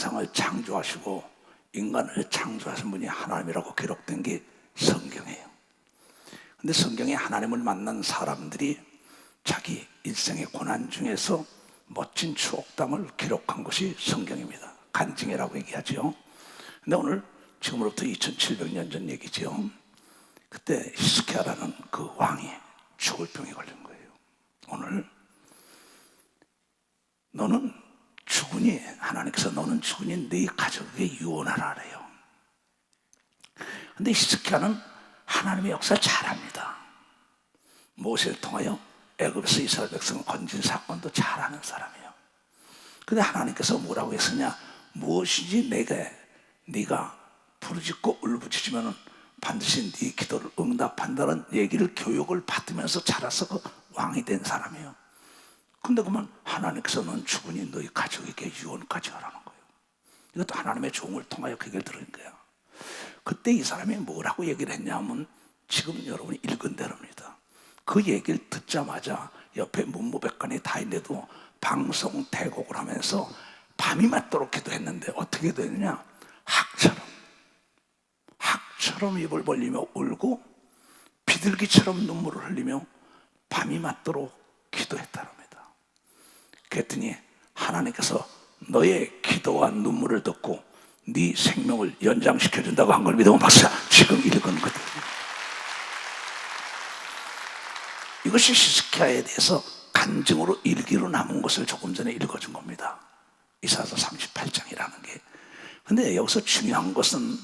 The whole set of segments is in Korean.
세상을 창조하시고 인간을 창조하신 분이 하나님이라고 기록된 게 성경이에요. 근데 성경에 하나님을 만난 사람들이 자기 일생의 고난 중에서 멋진 추억담을 기록한 것이 성경입니다. 간증이라고 얘기하죠. 근데 오늘 지금으로부터 2700년 전 얘기죠. 그때 히스기야라는 그 왕이 죽을 병에 걸린 거예요. 오늘 너는 죽으니, 하나님께서 너는 죽으니 네 가족에게 유언하라 그래요. 근데 히스기야는 하나님의 역사를 잘 압니다. 모세를 통하여 애굽에서 이스라엘 백성을 건진 사건도 잘 아는 사람이에요. 근데 하나님께서 뭐라고 했으냐? 무엇이지 내게 네가 부르짖고 울부짖으면 반드시 네 기도를 응답한다는 얘기를 교육을 받으면서 자라서 그 왕이 된 사람이에요. 근데 그러면 하나님께서는 죽으니 너희 가족에게 유언까지 하라는 거예요. 이것도 하나님의 종을 통하여 그 얘기를 들은 거야. 그때 이 사람이 뭐라고 얘기를 했냐면 지금 여러분이 읽은 대로입니다. 그 얘기를 듣자마자 옆에 문무백관이 다 있는데도 방송 대곡을 하면서 밤이 맞도록 기도했는데 어떻게 되느냐? 학처럼 입을 벌리며 울고 비둘기처럼 눈물을 흘리며 밤이 맞도록 기도했다랍니다. 그랬더니 하나님께서 너의 기도와 눈물을 듣고 네 생명을 연장시켜준다고 한 걸 믿으면 박사 지금 읽은 거거든요. 이것이 히스기야에 대해서 간증으로 일기로 남은 것을 조금 전에 읽어준 겁니다. 이사야서 38장이라는 게. 근데 여기서 중요한 것은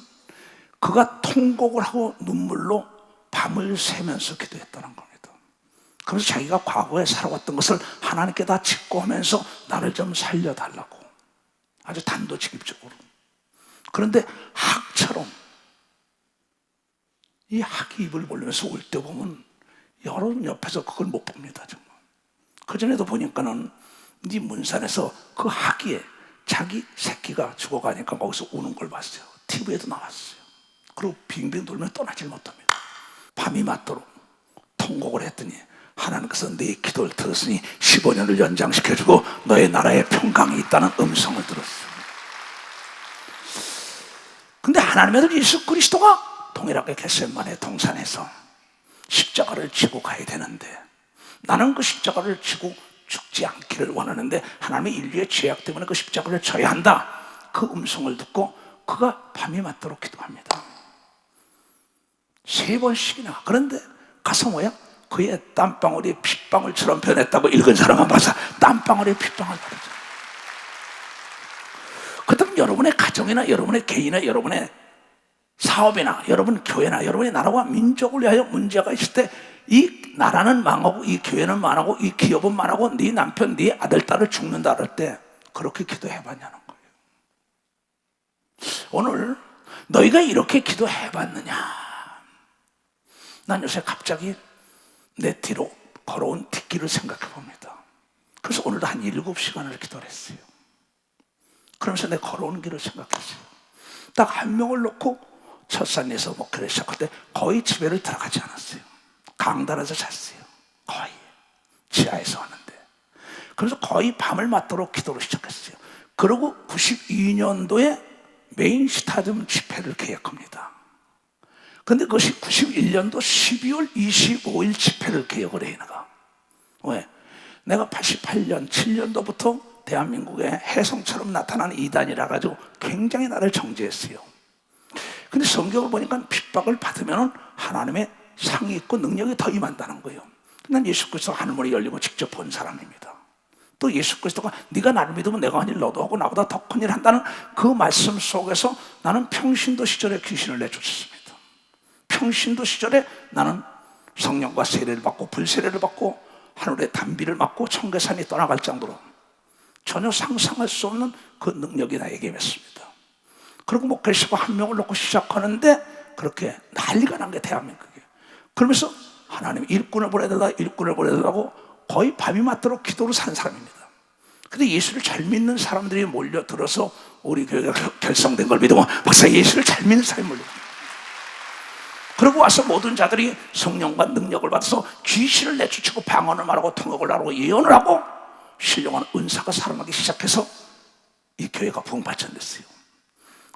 그가 통곡을 하고 눈물로 밤을 새면서 기도했다는 겁니다. 그래서 자기가 과거에 살아왔던 것을 하나님께 다 직고하면서 나를 좀 살려달라고 아주 단도직입적으로. 그런데 학처럼 이 학이 입을 벌리면서 울 때 보면 여러분 옆에서 그걸 못 봅니다. 정말. 그전에도 보니까는 이 문산에서 그 학기에 자기 새끼가 죽어가니까 거기서 우는 걸 봤어요. TV에도 나왔어요. 그리고 빙빙 돌면 떠나질 못합니다. 밤이 맞도록 통곡을 했더니 하나님께서 네 기도를 들었으니 15년을 연장시켜주고 너의 나라에 평강이 있다는 음성을 들었어요. 근데 하나님의 아들 예수 그리스도가 동일하게 겟세마네 동산에서 십자가를 지고 가야 되는데 나는 그 십자가를 지고 죽지 않기를 원하는데 하나님의 인류의 죄악 때문에 그 십자가를 져야 한다. 그 음성을 듣고 그가 밤이 맞도록 기도합니다. 3번씩이나. 그런데 가서 뭐야? 그의 땀방울이 핏방울처럼 변했다고 읽은 사람은 봐서 땀방울이 핏방울 바르죠. 그렇다면 여러분의 가정이나 여러분의 개인이나 여러분의 사업이나 여러분 교회나 여러분의 나라와 민족을 위하여 문제가 있을 때 이 나라는 망하고 이 교회는 망하고 이 기업은 망하고 네 남편 네 아들 딸을 죽는다 그럴 때 그렇게 기도해봤냐는 거예요. 오늘 너희가 이렇게 기도해봤느냐? 난 요새 갑자기 내 뒤로 걸어온 뒷길을 생각해 봅니다. 그래서 오늘도 한 7시간을 기도를 했어요. 그러면서 내 걸어오는 길을 생각했어요. 딱 한 명을 놓고 첫 산에서 목회를 시작할 때 거의 집에를 들어가지 않았어요. 강단에서 잤어요. 거의 지하에서 하는데. 그래서 거의 밤을 맞도록 기도를 시작했어요. 그리고 92년도에 메인 스타디움 집회를 계획합니다. 근데 그것이 91년도 12월 25일 집회를 계획을 해요. 왜? 내가 88년, 7년도부터 대한민국의 혜성처럼 나타나는 이단이라 가지고 굉장히 나를 정죄했어요. 근데 성경을 보니까 핍박을 받으면 하나님의 상이 있고 능력이 더 임한다는 거예요. 난 예수 그리스도 하늘문이 열리고 직접 본 사람입니다. 또 예수 그리스도가 네가 나를 믿으면 내가 한 일 너도 하고 나보다 더 큰 일 한다는 그 말씀 속에서 나는 평신도 시절에 귀신을 내쫓았습니다. 평신도 시절에 나는 성령과 세례를 받고 불세례를 받고 하늘의 단비를 맞고 청계산이 떠나갈 정도로 전혀 상상할 수 없는 그 능력이 나에게 임했습니다. 그리고 목회를 시작하고 한 명을 놓고 시작하는데 그렇게 난리가 난 게 대한민국이에요. 그러면서 하나님 일꾼을 보내달라고 거의 밤이 맞도록 기도를 산 사람입니다. 근데 예수를 잘 믿는 사람들이 몰려들어서 우리 교회가 결성된 걸 믿으면 박사 예수를 잘 믿는 사람이 몰려듭니다. 그러고 와서 모든 자들이 성령과 능력을 받아서 귀신을 내쫓고 방언을 말하고 통역을 하고 예언을 하고 신령한 은사가 살아나기 시작해서 이 교회가 부흥발전됐어요.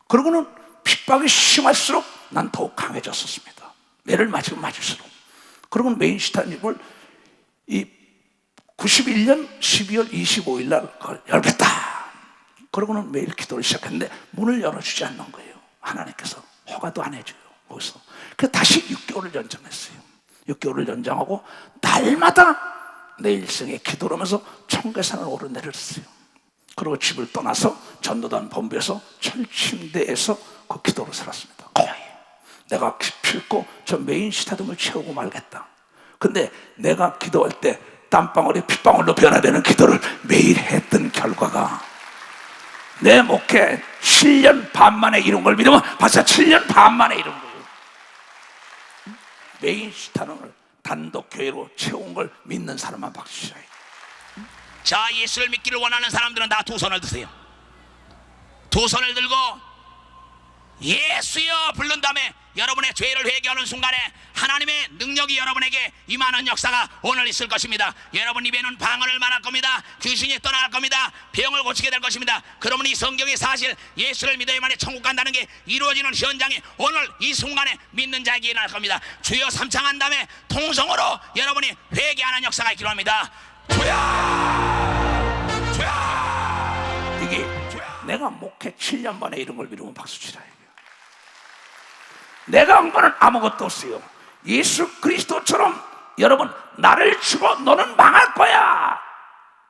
그러고는 핍박이 심할수록 난 더욱 강해졌었습니다. 매를 맞으면 맞을수록. 그러고는 메인시타님을 이 91년 12월 25일 날 열겠다. 그러고는 매일 기도를 시작했는데 문을 열어주지 않는 거예요. 하나님께서 허가도 안 해줘요. 거기서. 그래서 다시 6개월을 연장했어요. 6개월을 연장하고 날마다 내 일생에 기도를 하면서 청계산을 오르내렸어요. 그리고 집을 떠나서 전도단 본부에서 철침대에서 그 기도를 살았습니다. 거의 내가 기필코 저 메인 시타듬을 채우고 말겠다. 근데 내가 기도할 때 땀방울이 핏방울로 변화되는 기도를 매일 했던 결과가 내 목회 7년 반 만에 이룬 걸 믿으면 벌써 7년 반 만에 이룬 거예요. 메인 시타듬을 단독 교회로 채운 걸 믿는 사람만 박수 치셔야 해요. 자, 예수를 믿기를 원하는 사람들은 다 두 손을 드세요. 두 손을 들고 예수여 부른 다음에 여러분의 죄를 회개하는 순간에 하나님의 능력이 여러분에게 임하는 역사가 오늘 있을 것입니다. 여러분 입에는 방언을 말할 겁니다. 귀신이 떠나갈 겁니다. 병을 고치게 될 것입니다. 그러면 이 성경이 사실 예수를 믿어야만이 천국 간다는 게 이루어지는 현장이 오늘 이 순간에 믿는 자에게 일어날 겁니다. 주여 삼창한 다음에 통성으로 여러분이 회개하는 역사가 있기로 합니다. 주여! 주여! 이게 내가 목회 7년 만에 이런 걸 믿으면 박수 치라. 내가 한 거는 아무것도 없어요. 예수 그리스도처럼 여러분 나를 주고 너는 망할 거야.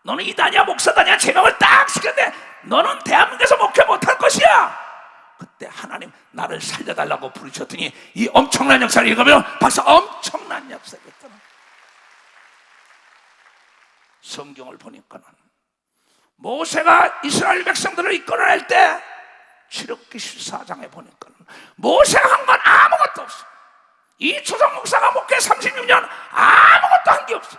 너는 이단이야 목사단이야 제명을 딱 시켰는데 너는 대한민국에서 목회 못할 것이야. 그때 하나님 나를 살려달라고 부르셨더니 이 엄청난 역사를 읽으면 벌써 엄청난 역사겠잖아. 성경을 보니까는 모세가 이스라엘 백성들을 이끌어낼 때 출애굽기 14장에 보니까는 모세가 한 건 아무것도 없어. 이초성 목사가 목회 36년 아무것도 한 게 없어.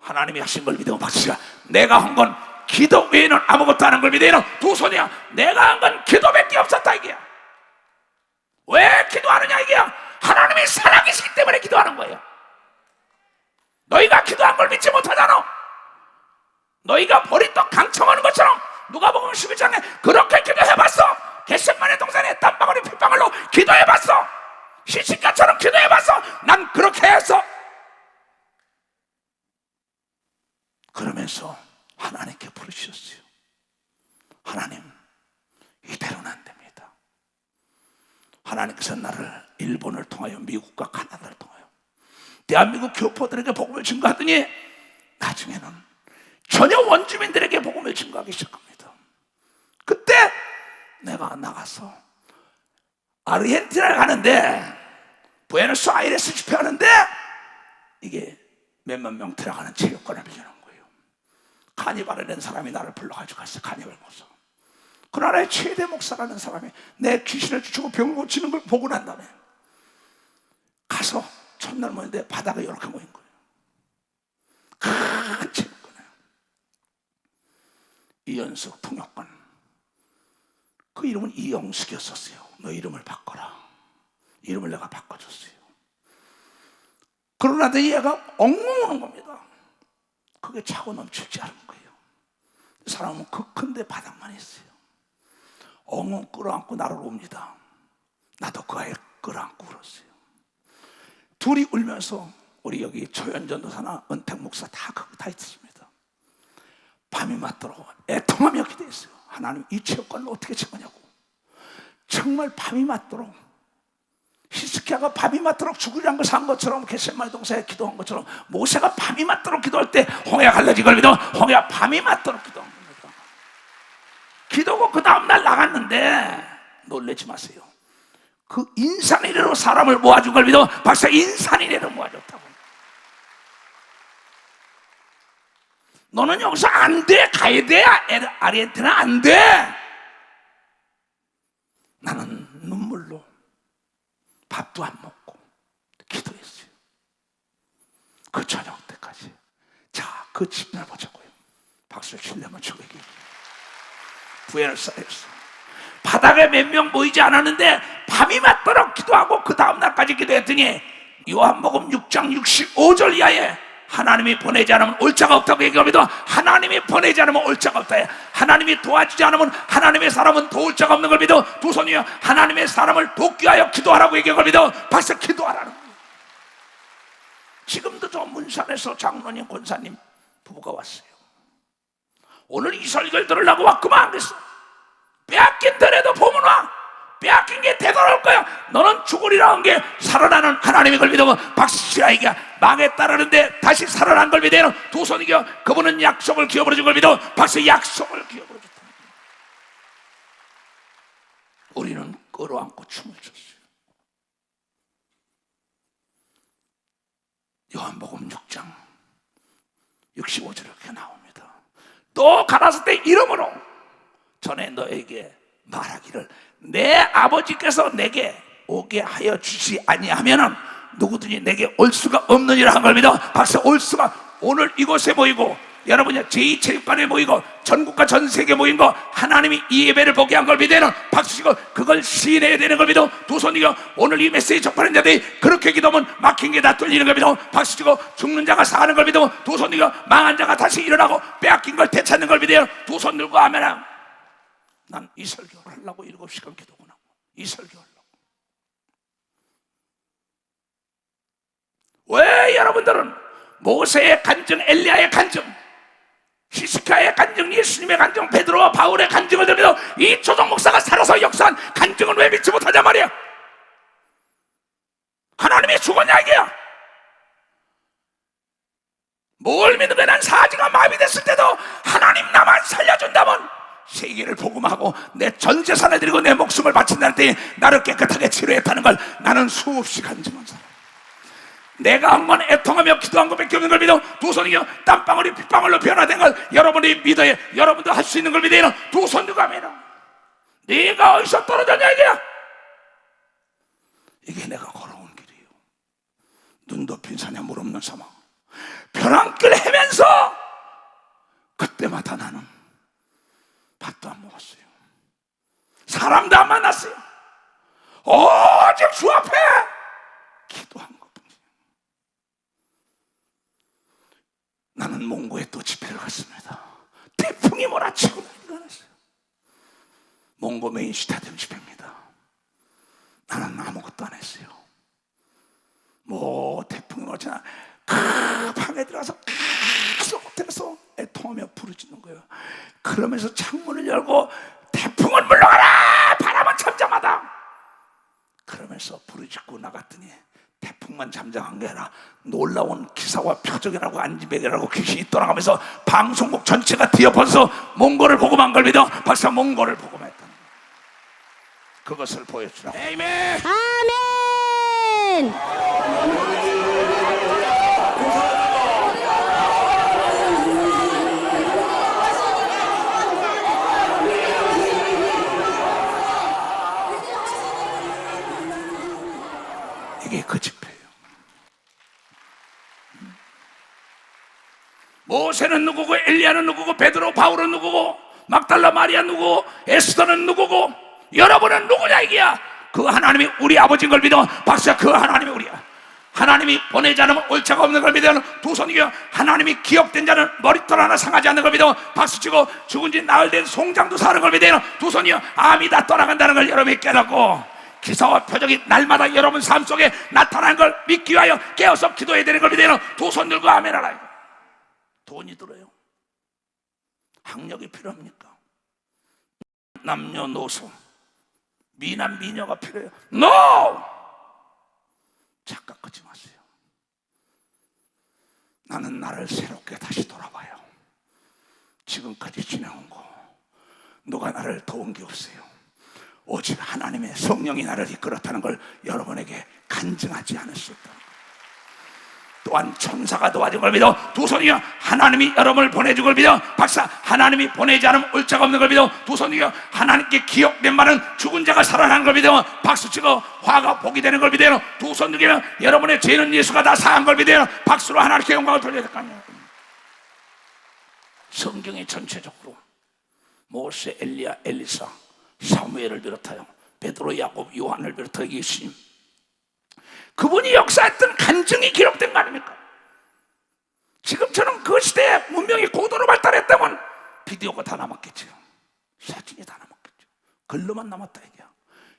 하나님이 하신 걸 믿으면 박수가. 내가 한 건 기도 외에는 아무것도 안 한 걸 믿으면 두 손이야. 내가 한 건 기도밖에 없었다 이게야. 왜 기도하느냐 이게야. 하나님이 살아계시기 때문에 기도하는 거예요. 너희가 기도한 걸 믿지 못하잖아. 너희가 보리떡 강청하는 것처럼 누가복음 11장에 그렇게 기도해봤어. 겟세마네 동산에 땀방울이 핏방울로 기도해봤어. 시집가처럼 기도해봤어. 난 그렇게 했어. 그러면서 하나님께 부르셨어요. 하나님 이대로는 안 됩니다. 하나님께서 나를 일본을 통하여 미국과 카나다를 통하여 대한민국 교포들에게 복음을 증거하더니 나중에는 전혀 원주민들에게 복음을 증거하기 시작합니다. 그때 내가 나가서 아르헨티나를 가는데 부에노스아이레스 집회하는데 이게 몇만 명 들어가는 체육관을 빌려놓은 거예요. 카니발을 낸 사람이 나를 불러가지고 갔어. 카니발 목사. 그 나라의 최대 목사라는 사람이 내 귀신을 쫓고 병을 고치는 걸 보고 난 다음에 가서 첫날 모였는데 바닥에 이렇게 모인 거예요. 큰 체육관에 이연석 통역관, 그 이름은 이영숙이었었어요. 너 이름을 바꿔라. 이름을 내가 바꿔줬어요. 그러나더니 얘가 엉엉 우는 겁니다. 그게 차고 넘칠지 않은 거예요. 사람은 그 큰데 바닥만 있어요. 엉엉 끌어안고 나를 옵니다. 나도 그 아이를 끌어안고 울었어요. 둘이 울면서 우리 여기 조현전 도사나 은택 목사 다 있었습니다. 밤이 맞도록 애통하며 기도했어요. 하나님 이 체육관을 어떻게 채우냐고. 정말 밤이 맞도록 히스기야가 밤이 맞도록 죽으려는 걸 산 것처럼 겟세마네 동산에 기도한 것처럼 모세가 밤이 맞도록 기도할 때 홍해가 갈라진 걸 믿어 홍해가 밤이 맞도록 기도한 겁니다. 기도고 그 다음날 나갔는데 놀라지 마세요. 그 인산이래로 사람을 모아준 걸 믿어 벌써 인산이래로 모아줬다고. 너는 여기서 안 돼. 가야 돼. 아르헨티나 안 돼. 나는 눈물로 밥도 안 먹고 기도했어요. 그 저녁 때까지. 자, 그 집날 보자고요. 박수를 치려면 저에게 부에노스아이레스 바닥에 몇 명 모이지 않았는데 밤이 맞도록 기도하고 그 다음날까지 기도했더니 요한복음 6장 65절 이하에 하나님이 보내지 않으면 올 자가 없다고 얘기합니다. 하나님이 보내지 않으면 올 자가 없다. 하나님이 도와주지 않으면 하나님의 사람은 도울 자가 없는 걸 믿어. 두 손이요, 하나님의 사람을 돕기 위하여 기도하라고 얘기합니다. 박사 기도하라는 거예요. 지금도 저 문산에서 장로님, 권사님 부부가 왔어요. 오늘 이 설교를 들으려고 왔구만. 그랬어. 빼앗긴 데라도 보면 와. 빼앗긴 게 되돌아올 거야. 너는 죽으리라는 게 살아나는 하나님의 걸 믿어. 박수치라 이게 망했다라는데 다시 살아난 걸 믿어. 두 손 이겨. 그분은 약속을 기업으로 준 걸 믿어. 박수 약속을 기업으로 줬다. 우리는 끌어안고 춤을 췄어요. 요한복음 6장 65절에 그렇게 나옵니다. 또 가라사 때 이름으로 전에 너에게 말하기를 내 아버지께서 내게 오게 하여 주시 아니하면은 누구든지 내게 올 수가 없느니라 한 걸 믿어. 박사 올 수가 오늘 이곳에 모이고 여러분이 제2체육관에 모이고 전국과 전 세계 모인 거 하나님이 이 예배를 보게 한 걸 믿어는 박수 치고 그걸 시인해야 되는 걸 믿어. 두 손 이겨. 오늘 이 메시지 접하는 자들이 그렇게 기도하면 막힌 게 다 뚫리는 걸 믿어. 박수 치고 죽는 자가 사는 걸 믿어. 두 손 이겨. 망한 자가 다시 일어나고 빼앗긴 걸 되찾는 걸 믿어요. 두 손 들고 하면 난 이 설교를 하려고 7시간 기도구나. 이 설교하려고. 왜 여러분들은 모세의 간증, 엘리야의 간증, 히스기야의 간증, 예수님의 간증, 베드로와 바울의 간증을 들으면서 이 조정 목사가 살아서 역사한 간증은 왜 믿지 못하냐 말이야. 하나님이 죽었냐 이게야. 뭘 믿는 거야. 난 사지가 마비됐을 때도 하나님 나만 살려준다면 세계를 복음하고 내 전 재산을 드리고 내 목숨을 바친다는 때 나를 깨끗하게 치료했다는 걸 나는 수없이 간증한 사람. 내가 한 번 애통하며 기도한 것밖에 없는 걸 믿어. 두 손이요 땀방울이 빗방울로 변화된 걸 여러분이 믿어야 여러분도 할 수 있는 걸 믿어야. 두 손 누가 믿어. 네가 어디서 떨어졌냐 이게야. 이게 내가 걸어온 길이에요. 눈 덮인 사냥 물 없는 사막 벼랑길 헤면서 그때마다 나는 밥도 안 먹었어요. 사람도 안 만났어요. 오직 주 앞에 기도한 것뿐이에요. 나는 몽고에 또 집회를 갔습니다. 태풍이 몰아치고 난리가 났어요. 몽고 메인 스타디움 집회입니다. 나는 아무것도 안 했어요. 뭐 태풍이 몰아치나 그 방에 들어가서 계속 호텔에서 애통하며 부르짖는 거예요. 그러면서 창문을 열고 태풍은 물러가라 바람은 잠잠하다 그러면서 부르짖고 나갔더니 태풍만 잠잠한 게 아니라 놀라운 기사와 표적이라고 안지백이라고 귀신이 떠나가면서 방송국 전체가 뒤엎어서 몽골을 복음한 걸 믿어. 박사 몽골을 복음했다는 거예요. 그것을 보여주라. 아멘. 아멘. 이게 그 집회예요. 모세는 누구고 엘리야는 누구고 베드로 바울은 누구고 막달라 마리아 누구고 에스더는 누구고 여러분은 누구냐 이게야. 그 하나님이 우리 아버지인 걸 믿어. 박수야. 그 하나님이 우리야. 하나님이 보내지 않으면 올 자가 없는 걸 믿어. 두 손이요. 하나님이 기억된 자는 머리털 하나 상하지 않는 걸 믿어. 박수치고 죽은 지 나흘 된 송장도 사는 걸 믿어. 두 손이요. 암이 다 떠나간다는 걸 여러분이 깨닫고 기사와 표적이 날마다 여러분 삶 속에 나타나는 걸 믿기 위하여 깨어서 기도해야 되는 걸 믿어요. 두 손 들고 아멘 하라. 돈이 들어요. 학력이 필요합니까? 남녀노소 미남 미녀가 필요해요. NO! 착각하지 마세요. 나는 나를 새롭게 다시 돌아봐요. 지금까지 지내온 거 누가 나를 도운 게 없어요. 오직 하나님의 성령이 나를 이끌었다는 걸 여러분에게 간증하지 않을 수 없다. 또한 천사가 도와준 걸 믿어. 두 손이요. 하나님이 여러분을 보내준 걸 믿어. 박사. 하나님이 보내지 않으면 올 자가 없는 걸 믿어. 두 손이요. 하나님께 기억된 말은 죽은 자가 살아나는 걸 믿어. 박수치고 화가 복이 되는 걸 믿어요. 두 손 들기는 여러분의 죄는 예수가 다 사한 걸 믿어요. 박수로 하나님께 영광을 돌려야 될 거 아니에요. 성경이 전체적으로 모세, 엘리야, 엘리사, 사무엘을 비롯하여 베드로, 야곱, 요한을 비롯하여 예수님, 그분이 역사했던 간증이 기록된 거 아닙니까? 지금처럼 그 시대에 문명이 고도로 발달했다면 비디오가 다 남았겠죠. 사진이 다 남았겠죠. 글로만 남았다 이게야.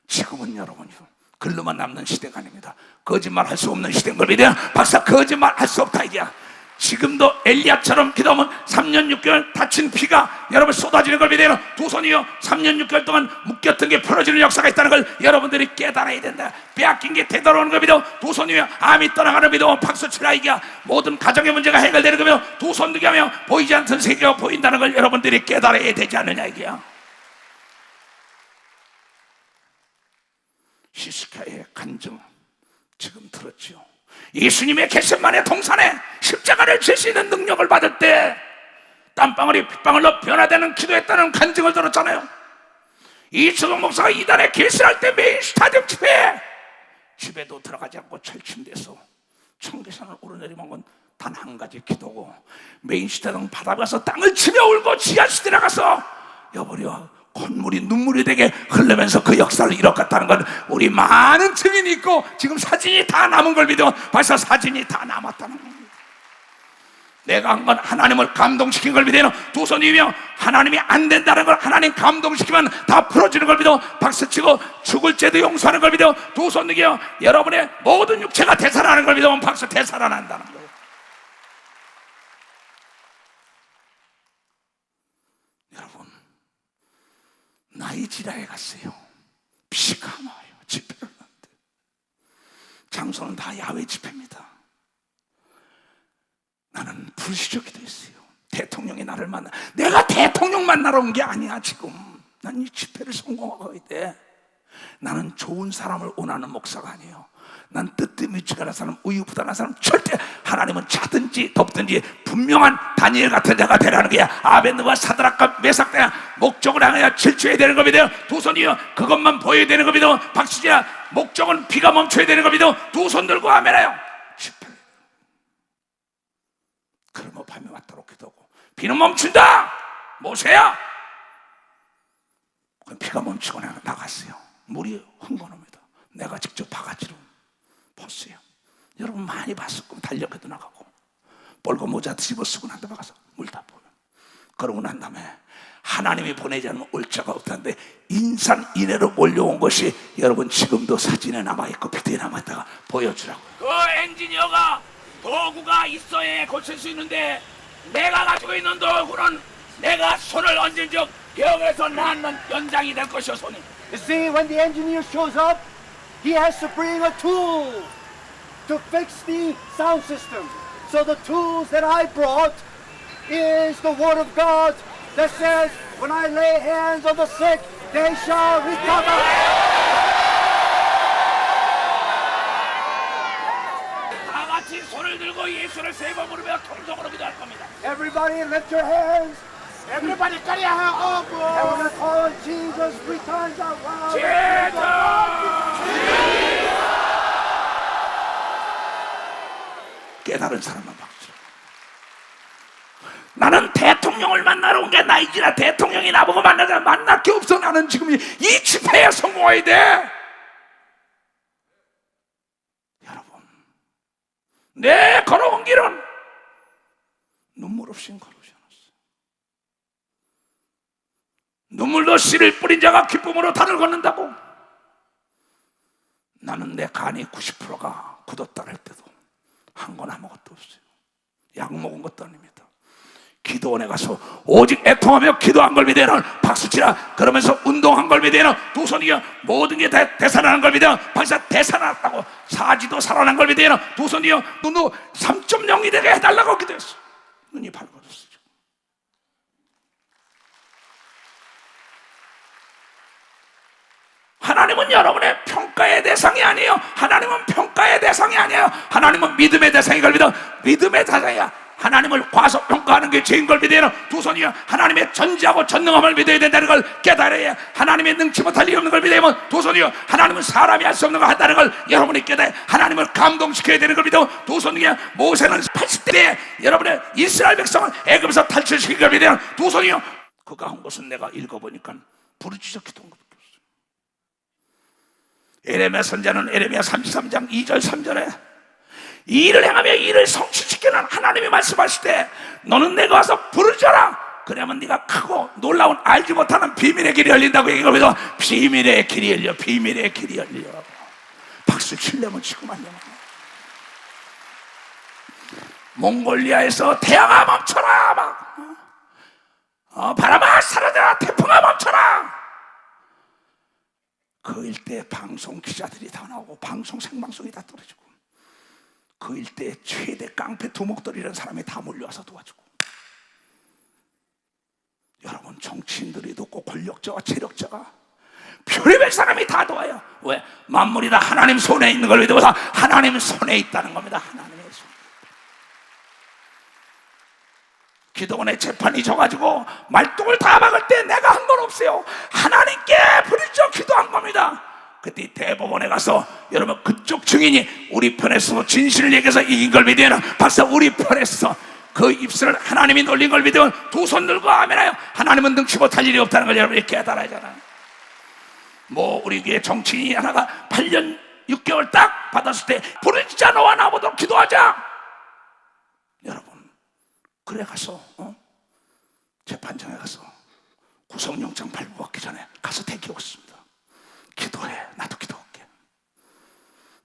지금은 여러분이요, 글로만 남는 시대가 아닙니다. 거짓말 할 수 없는 시대인 걸 믿어요. 박사, 거짓말 할 수 없다 이게야. 지금도 엘리야처럼 기도하면 3년 6개월 다친 피가 여러분 쏟아지는 걸 믿어요. 두 손이요 3년 6개월 동안 묶였던 게 풀어지는 역사가 있다는 걸 여러분들이 깨달아야 된다. 빼앗긴 게 되돌아오는 걸 믿어. 두 손이요 암이 떠나가는 믿어. 박수 치라 이게. 모든 가정의 문제가 해결되는 거 믿어. 두 손 들게 하며 보이지 않던 세계가 보인다는 걸 여러분들이 깨달아야 되지 않느냐 이게야. 히스기야의 간증 지금 들었죠. 예수님의 겟세마네 동산에 십자가를 질 수 있는 능력을 받을 때 땀방울이 핏방울로 변화되는 기도했다는 간증을 들었잖아요. 이수동 목사가 이단에 개설할 때 메인 스타디움 집에도 들어가지 않고 철침돼서 청계산을 오르내리만 건 단 한 가지 기도고, 메인 스타디움 바다 가서 땅을 치며 울고 지하실에 나가서 여보려 콧물이 눈물이 되게 흐르면서 그 역사를 이뤄갔다는 건 우리 많은 증인이 있고 지금 사진이 다 남은 걸 믿어. 벌써 사진이 다 남았다는 겁니다. 내가 한 건 하나님을 감동시킨 걸 믿어요. 두 손이며 하나님이 안 된다는 걸 하나님 감동시키면 다 풀어지는 걸 믿어. 박수치고 죽을 죄도 용서하는 걸 믿어. 두 손 능이요 여러분의 모든 육체가 되살아나는 걸 믿으면 박수 되살아난다는 거예요. 여러분, 나이지라에 갔어요. 비가 와요. 집회를 하는데 장소는 다 야외 집회입니다. 나는 불시적이 됐어요. 대통령이 나를 만나. 내가 대통령 만나러 온 게 아니야. 지금 난 이 집회를 성공하고 있대. 나는 좋은 사람을 원하는 목사가 아니에요. 난 뜨뜻미치가 난 사람, 우유부단한 사람, 절대 하나님은 자든지 덥든지 분명한 다니엘 같은 자가 되라는 거야. 아벤느와 사드락과 메삭과 목적을 향하여 질주해야 되는 겁니다. 두 손이요 그것만 보여야 되는 겁니다. 박수지야 목적은 비가 멈춰야 되는 겁니다. 두 손 들고 아멘하여 집회. 그러면 밤이 왔도록 기도하고 비는 멈춘다. 모세야. 비가 멈추고 나갔어요. 물이 흥건합니다. 내가 직접 바가지로 봤어요. 여러분 많이 봤을 거면 달력에도 나가고 볼고 모자 뒤집어 쓰고 난 다음에 가서 물 다 보면, 그러고 난 다음에 하나님이 보내지 않으면 올 자가 없다는데 인산인해로 몰려온 것이 여러분 지금도 사진에 남아있고 비디오에 남아있다가 보여주라고요. 그 엔지니어가 도구가 있어야 고칠 수 있는데 내가 가지고 있는 도구는 내가 손을 얹은 적 병에서 낫는 연장이 될 것이요. 손이. You see, when the engineer shows up, he has to bring a tool to fix the sound system. So the tools that I brought is the Word of God that says, when I lay hands on the sick, they shall recover. 다 같이 손을 들고 예수를 세 번 부르며 통성으로 기도할 겁니다. Everybody lift your hands. Everybody carry your hand up. And we're going to call on Jesus 3 times out loud. 깨달은 사람만 박수. 나는 대통령을 만나러 온 게 나이지라 대통령이 나보고 만나자 만날 게 없어. 나는 지금 이 집회에 성공해야 돼. 여러분, 내 걸어온 길은 눈물 없이 걸어오지 않았어요. 눈물로 씨를 뿌린 자가 기쁨으로 달을 걷는다고. 나는 내 간이 90%가 굳었다 할 때도 한 건 아무것도 없어요. 약 먹은 것도 아닙니다. 기도원에 가서 오직 애통하며 기도한 걸 믿어요. 박수치라. 그러면서 운동한 걸 믿어요. 두 손이요 모든 게 되살아난 걸 믿어요. 박사 되살아났다고. 사지도 살아난 걸 믿어요. 두 손이요 눈도 3.0이 되게 해달라고 기도했어. 눈이 밝아졌어요. 하나님은 여러분의 평가의 대상이 아니에요. 하나님은 평가의 대상이 아니에요. 하나님은 믿음의 대상인 걸 믿어. 믿음의 대상이야. 하나님을 과소평가하는 게 죄인 걸 믿어야 해요. 두 손이요 하나님의 전지하고 전능함을 믿어야 된다는 걸 깨달아야. 하나님의 능치 못할 리 없는 걸 믿어야 하면 두 손이요 하나님은 사람이 할 수 없는 걸 한다는 걸 여러분이 깨달아야. 하나님을 감동시켜야 되는 걸 믿어. 두 손이요 모세는 80대에 여러분의 이스라엘 백성을 애굽에서 탈출시킨 걸 믿어야. 두 손이요 그가 한 것은 내가 읽어보니까 부르짖어 기도한 것. 에레미야 선자는 에레미야 33장 2절 3절에 이 일을 행하며 이 일을 성취시키는 하나님이 말씀하실 때 너는 내가 와서 부르짖어라. 그러면 네가 크고 놀라운 알지 못하는 비밀의 길이 열린다고 얘기하면서 비밀의 길이 열려, 비밀의 길이 열려. 박수 칠려면 치고 말려면. 몽골리아에서 태양아 멈춰라 막 바람아 사라져라, 태풍아 멈춰라. 그 일대 방송 기자들이 다 나오고 방송 생방송이 다 떨어지고 그 일대 최대 깡패 두목돌이라는 사람이 다 몰려와서 도와주고, 여러분 정치인들이 돕고 권력자와 재력자가 별의별 사람이 다 도와요. 왜? 만물이 다 하나님 손에 있는 걸 믿어서 하나님 손에 있다는 겁니다. 하나님의 손. 기도원의 재판이 져가지고 말똥을 다 막을 때 내가 한 건 없어요. 하나님께 부르짖어 기도한 겁니다. 그때 대법원에 가서 여러분 그쪽 증인이 우리 편에서 진실을 얘기해서 이긴 걸 믿으면 박사 우리 편에서 그 입술을 하나님이 놀린 걸 믿으면 두 손 들고 아멘하여 하나님은 능치 못할 일이 없다는 걸 여러분이 깨달아야 하잖아요. 뭐 우리 교회 정치인이 하나가 8년 6개월 딱 받았을 때 부르짖자 너와 나보다 기도하자. 여러분 그래 가서 재판장에 가서 구속영장 발부받기 전에 가서 대기했습니다. 기도해. 나도 기도할게.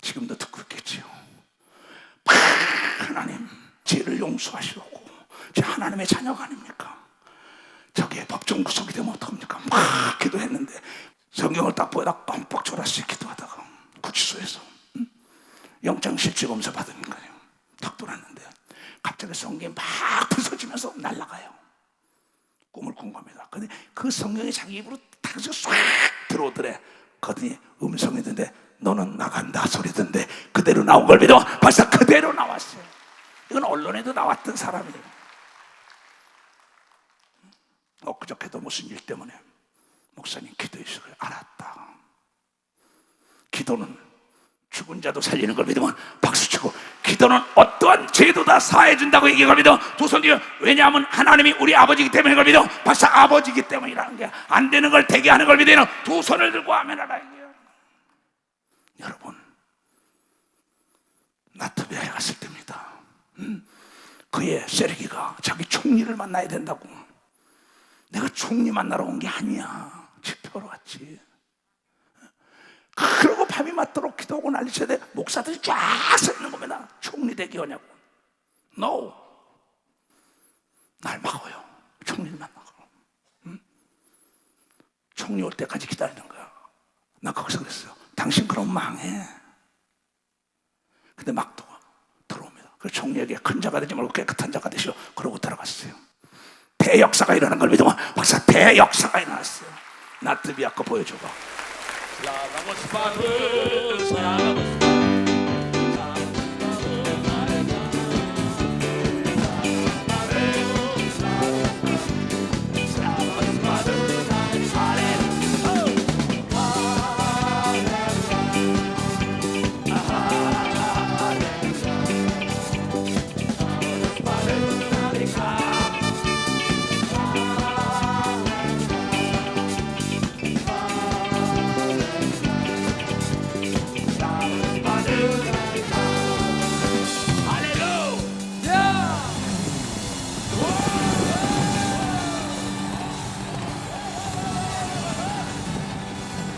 지금도 듣고 있겠지요. 하나님 죄를 용서하시려고 제 하나님의 자녀가 아닙니까? 저게 법정 구속이 되면 어떡합니까? 막 기도했는데 성경을 딱 보여다 껌뻑 졸았어요. 기도하다가 구치소에서 영장실질검사 받은 거예요. 딱 돌았는데 갑자기 성경이 막 부서지면서 날아가요. 꿈을 꾼 겁니다. 근데 그 성경이 자기 입으로 딱 쏙 들어오더래. 그러더니 음성이 있는데 너는 나간다 소리던데 그대로 나온 걸 믿어. 벌써 그대로 나왔어요. 이건 언론에도 나왔던 사람이에요. 엊그저께도 무슨 일 때문에 목사님 기도해 주시길 알았다. 기도는 죽은 자도 살리는 걸 믿으면 박수치고, 기도는 어떠한 죄도 다 사해준다고 얘기한 걸 믿어 두 손 들어. 왜냐하면 하나님이 우리 아버지이기 때문에 걸 믿어. 박사 아버지이기 때문이라는 게 안 되는 걸 되게 하는 걸 믿으면 두 손을 들고 아멘하라 이게요. 여러분 나트비아에 갔을 때입니다. 그의 세르기가 자기 총리를 만나야 된다고. 내가 총리 만나러 온 게 아니야. 집회하러 왔지. 그러고 밤이 맞도록 기도하고 난리쳐야 돼. 목사들이 쫙 서 있는 겁니다. 총리 되기 하냐고. No. 날 막아요. 총리를 만나고. 총리 올 때까지 기다리는 거야. 나 거기서 그랬어요. 당신 그럼 망해. 근데 막 들어옵니다. 그 총리에게 큰 자가 되지 말고 깨끗한 자가 되시오. 그러고 들어갔어요. 대역사가 일어나는 걸 믿으면 박사 대역사가 일어났어요. 나트비아 거 보여줘봐. 사랑하고 싶어도 사랑하고 싶어.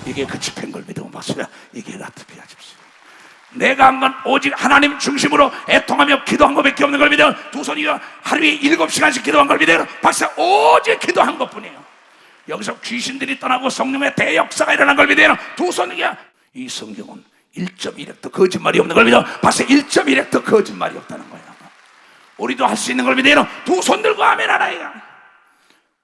이게 그 집회인 걸 믿으면 박수야. 이게 나트비아 집사. 내가 한 건 오직 하나님 중심으로 애통하며 기도한 것밖에 없는 걸 믿어 두 손이 하루에 7시간씩 기도한 걸 믿어 박사 오직 기도한 것뿐이에요. 여기서 귀신들이 떠나고 성령의 대역사가 일어난 걸 믿어 두 손이야. 이 성경은 1.1획도 거짓말이 없는 걸 믿어 박사 1.1획도 거짓말이 없다는 거야. 우리도 할 수 있는 걸 믿어 두 손 들고 아멘 하라야.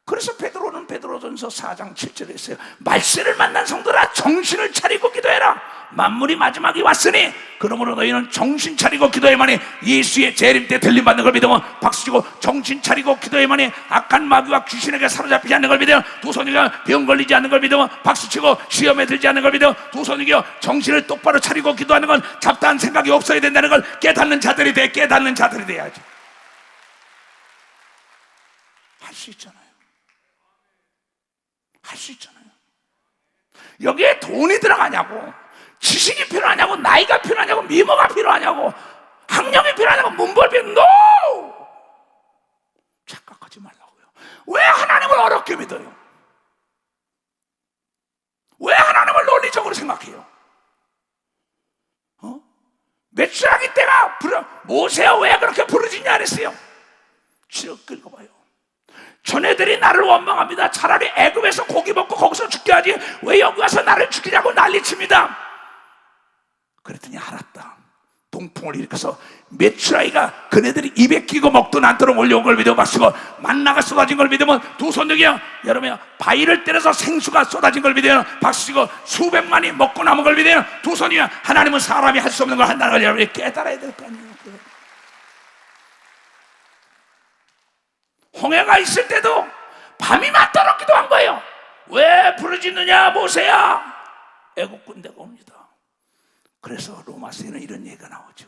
그래서 베드로는 베드로전서 4장 7절에 있어요. 말세를 만난 성도라 정신을 차리고 기도해라. 만물이 마지막이 왔으니 그러므로 너희는 정신 차리고 기도해야만이 예수의 재림 때 들림받는 걸 믿으면 박수치고, 정신 차리고 기도해야만이 악한 마귀와 귀신에게 사로잡히지 않는 걸 믿으면 두 손이가 병 걸리지 않는 걸 믿으면 박수치고, 시험에 들지 않는 걸 믿으면 두 손이가 정신을 똑바로 차리고 기도하는 건 잡다한 생각이 없어야 된다는 걸 깨닫는 자들이 돼. 깨닫는 자들이 돼야지. 할 수 있잖아요. 할 수 있잖아요. 여기에 돈이 들어가냐고, 지식이 필요하냐고, 나이가 필요하냐고, 미모가 필요하냐고, 한 명령이 필요하다고 문벌비에 NO! 착각하지 말라고요. 왜 하나님을 어렵게 믿어요? 왜 하나님을 논리적으로 생각해요? 메추라기 때가 모세야 왜 그렇게 부르짖냐 그랬어요. 쭉 긁어봐요. 전애들이 나를 원망합니다. 차라리 애굽에서 고기 먹고 거기서 죽게 하지 왜 여기 와서 나를 죽이냐고 난리칩니다. 그랬더니 알았다. 동풍을 일으켜서 메추라기가 그네들이 입에 끼고 먹도 않도록 올려온 걸 믿어 박수고, 만나가 쏟아진 걸 믿으면 두 손 들기요. 여러분, 바위를 때려서 생수가 쏟아진 걸 믿어요. 박수치고 수백만이 먹고 남은 걸 믿어요. 두 손이요. 하나님은 사람이 할 수 없는 걸 한다는 걸 여러분이 깨달아야 될 거 아니에요. 홍해가 있을 때도 밤이 맞도록 기도한 거예요. 왜 부르짖느냐 모세야. 애국 군대가 옵니다. 그래서 로마서에는 이런 얘기가 나오죠.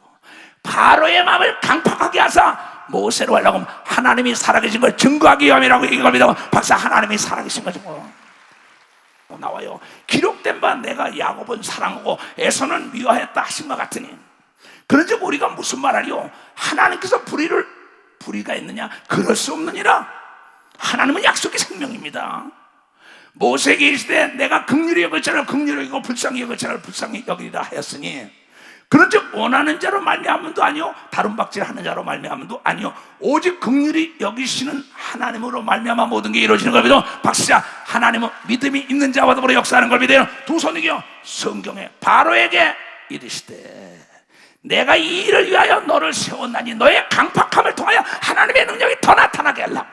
바로의 마음을 강팍하게 하사 모세로 하려고 하면 하나님이 살아계신 걸 증거하기 위함이라고 얘기합니다. 박사, 하나님이 살아계신 거죠. 나와요. 기록된 바 내가 야곱은 사랑하고 에서는 미워했다 하신 것 같으니, 그런지 우리가 무슨 말하리요? 하나님께서 불의가 있느냐? 그럴 수 없느니라. 하나님은 약속의 생명입니다. 모세에게 이르시되 내가 긍휼히 여길 자를 긍휼히 여기고 불쌍히 여길 자를 불쌍히 여기리라 하였으니, 그런즉 원하는 자로 말미암음도 아니요 다른 박질하는 자로 말미암음도 아니요 오직 긍휼히 여기시는 하나님으로 말미암아 모든 게 이루어지는 걸 믿어. 박수자, 하나님은 믿음이 있는 자와 더불어 역사하는 걸 믿어요. 두 손이요. 성경에 바로에게 이르시되 내가 이 일을 위하여 너를 세웠나니 너의 강팍함을 통하여 하나님의 능력이 더 나타나게 하려고,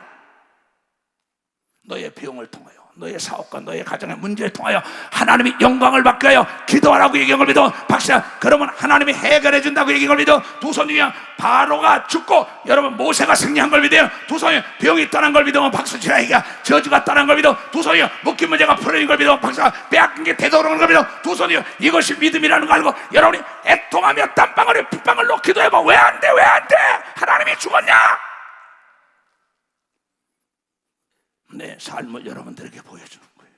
너의 비용을 통하여, 너의 사업과 너의 가정의 문제를 통하여 하나님이 영광을 받게 하여 기도하라고 얘기한 걸 믿어. 박수야, 그러면 하나님이 해결해 준다고 얘기한 걸 믿어. 두 손 중에 바로가 죽고 여러분 모세가 승리한 걸 믿어요. 두 손이 병이 떠난 걸 믿어. 박수 치라. 얘기야 저주가 떠난 걸 믿어. 두 손이 묶인 문제가 풀어진 걸 믿어. 박수가 빼앗긴 게 되돌아오는 걸 믿어. 두 손이 이것이 믿음이라는 걸 알고 여러분이 애통하며 땀방울에 핏방울로 기도해봐. 왜 안 돼? 왜 안 돼? 하나님이 죽었냐? 내 삶을 여러분들에게 보여주는 거예요.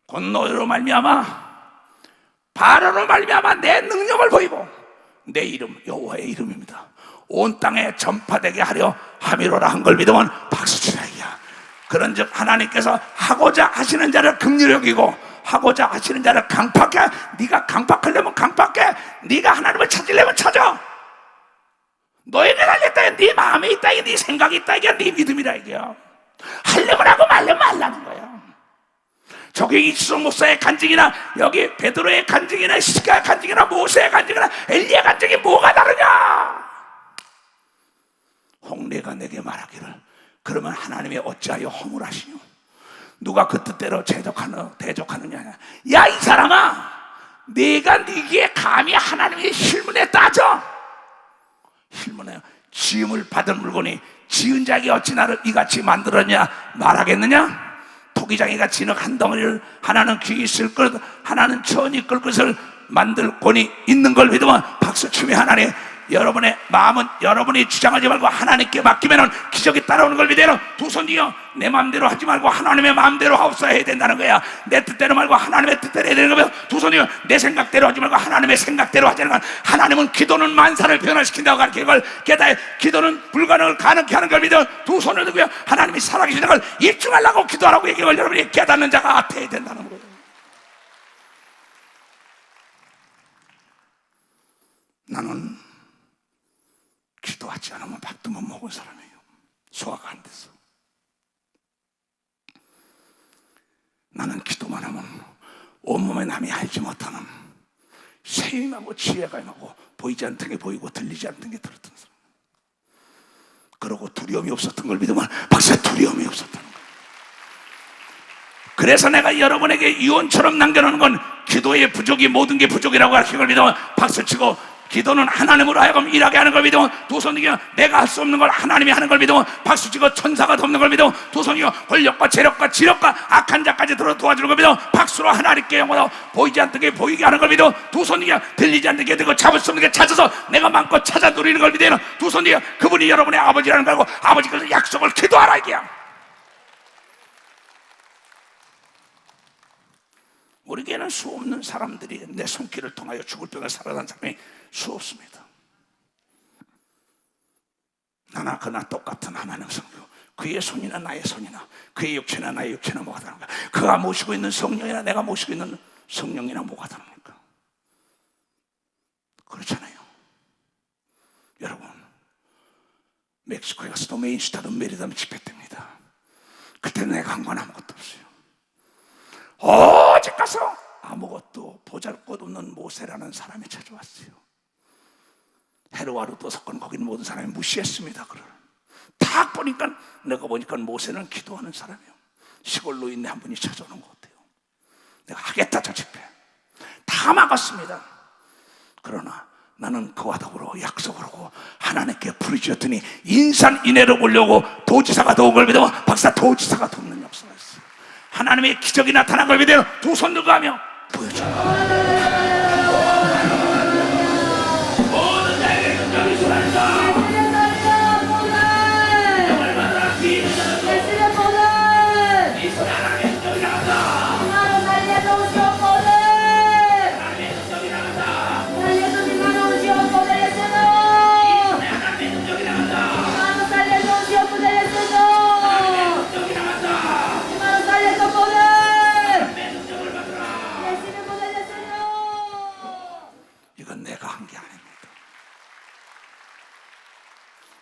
곧 너로 말미암아 바로로 말미암아 내 능력을 보이고 내 이름 여호와의 이름입니다. 온 땅에 전파되게 하려 함이로라 한 걸 믿으면 박수치라이야. 그런즉 하나님께서 하고자 하시는 자를 긍휼히 여기고 하고자 하시는 자를 강팍해. 네가 강팍하려면 강팍해. 네가 하나님을 찾으려면 찾아. 너에게 달렸다. 네 마음에 있다. 네 생각이 있다. 이게 네 믿음이라. 이게 하려면 하고 말려면 말라는 거야. 저기 이수성 목사의 간증이나 여기 베드로의 간증이나 시스가의 간증이나 모세의 간증이나 엘리야의 간증이 뭐가 다르냐? 홍례가 내게 말하기를 그러면 하나님이 어찌하여 허물하시뇨? 누가 그 뜻대로 대적하느냐? 야, 이 사람아, 네가 네게 감히 하나님의 실문에 따져? 실문에 지음을 받은 물건이 지은 자에게 어찌 나를 이같이 만들었냐 말하겠느냐? 토기장이가 진흙 한 덩어리를 하나는 귀 쓸 것, 하나는 천이 끌 것을 만들 권이 있는 걸 믿으면 박수치며 하나님, 여러분의 마음은 여러분이 주장하지 말고 하나님께 맡기면 기적이 따라오는 걸 믿어요. 두 손이요. 내 마음대로 하지 말고 하나님의 마음대로 하옵소서 해야 된다는 거야. 내 뜻대로 말고 하나님의 뜻대로 해야 되는 거면 두 손이요. 내 생각대로 하지 말고 하나님의 생각대로 하자는 건, 하나님은 기도는 만사를 변화시킨다고 가르치는 걸 깨달아. 기도는 불가능을 가능케 하는 걸 믿어. 두 손을 들고요. 하나님이 살아계시는 걸 입증하려고 기도하라고 얘기를 여러분이 깨닫는 자가 돼야 된다는 거예요. 나는 기도하지 않으면 밥도 못 먹은 사람이에요. 소화가 안 돼서. 나는 기도만 하면 온몸에 남이 알지 못하는 세임하고 지혜가 임하고 보이지 않던 게 보이고 들리지 않던 게 들었던 사람. 그러고 두려움이 없었던 걸 믿으면 박사 두려움이 없었다는 거예요. 그래서 내가 여러분에게 유언처럼 남겨놓은 건 기도의 부족이 모든 게 부족이라고 하는 걸 믿으면 박수치고, 기도는 하나님으로 하여금 일하게 하는 걸 믿으면 두 손이요. 내가 할 수 없는 걸 하나님이 하는 걸 믿으면 박수치고, 천사가 돕는 걸 믿으면 두 손이요. 권력과 재력과 지력과 악한 자까지 들어 도와주는 걸 믿으면 박수로 하나님께 영원하고 보이지 않던 게 보이게 하는 걸 믿으면 두 손이요. 들리지 않는 게 들고 잡을 수 없는 게 찾아서 내가 마음껏 찾아 누리는 걸 믿으면 두 손이요. 그분이 여러분의 아버지라는 걸 알고 아버지께서 약속을 기도하라 이게야. 우리 교회는 수없는 사람들이 내 손길을 통하여 죽을 병을 살아난 사람이 수없습니다. 나나 그나 똑같은 하나님 성령, 그의 손이나 나의 손이나 그의 육체나 나의 육체나 뭐가 다른가? 그가 모시고 있는 성령이나 내가 모시고 있는 성령이나 뭐가 다릅니까? 그렇잖아요. 여러분, 멕시코에 가서도 메인스타도 메리담 집회 때입니다. 그때는 내가 한 건 아무것도 없어요. 오직 가서 아무것도 보잘것없는 모세라는 사람이 찾아왔어요. 헤로와르도 사건, 거기는 모든 사람이 무시했습니다. 딱 보니까, 내가 보니까 모세는 기도하는 사람이에요. 시골 노인네 한 분이 찾아오는 것 같아요. 내가 하겠다, 저 집회. 다 막았습니다. 그러나 나는 그와 더불어 약속을 하고 하나님께 부르짖었더니 인산인해로 오려고 도지사가 도운 걸 믿어 박사 도지사가 돕는 역사가 있어요. 하나님의 기적이 나타난 걸 믿어 두 손 들고 하며 보여줘요. 모든 자에게 능력이 쏟아진다. 이건 내가 한 게 아닙니다.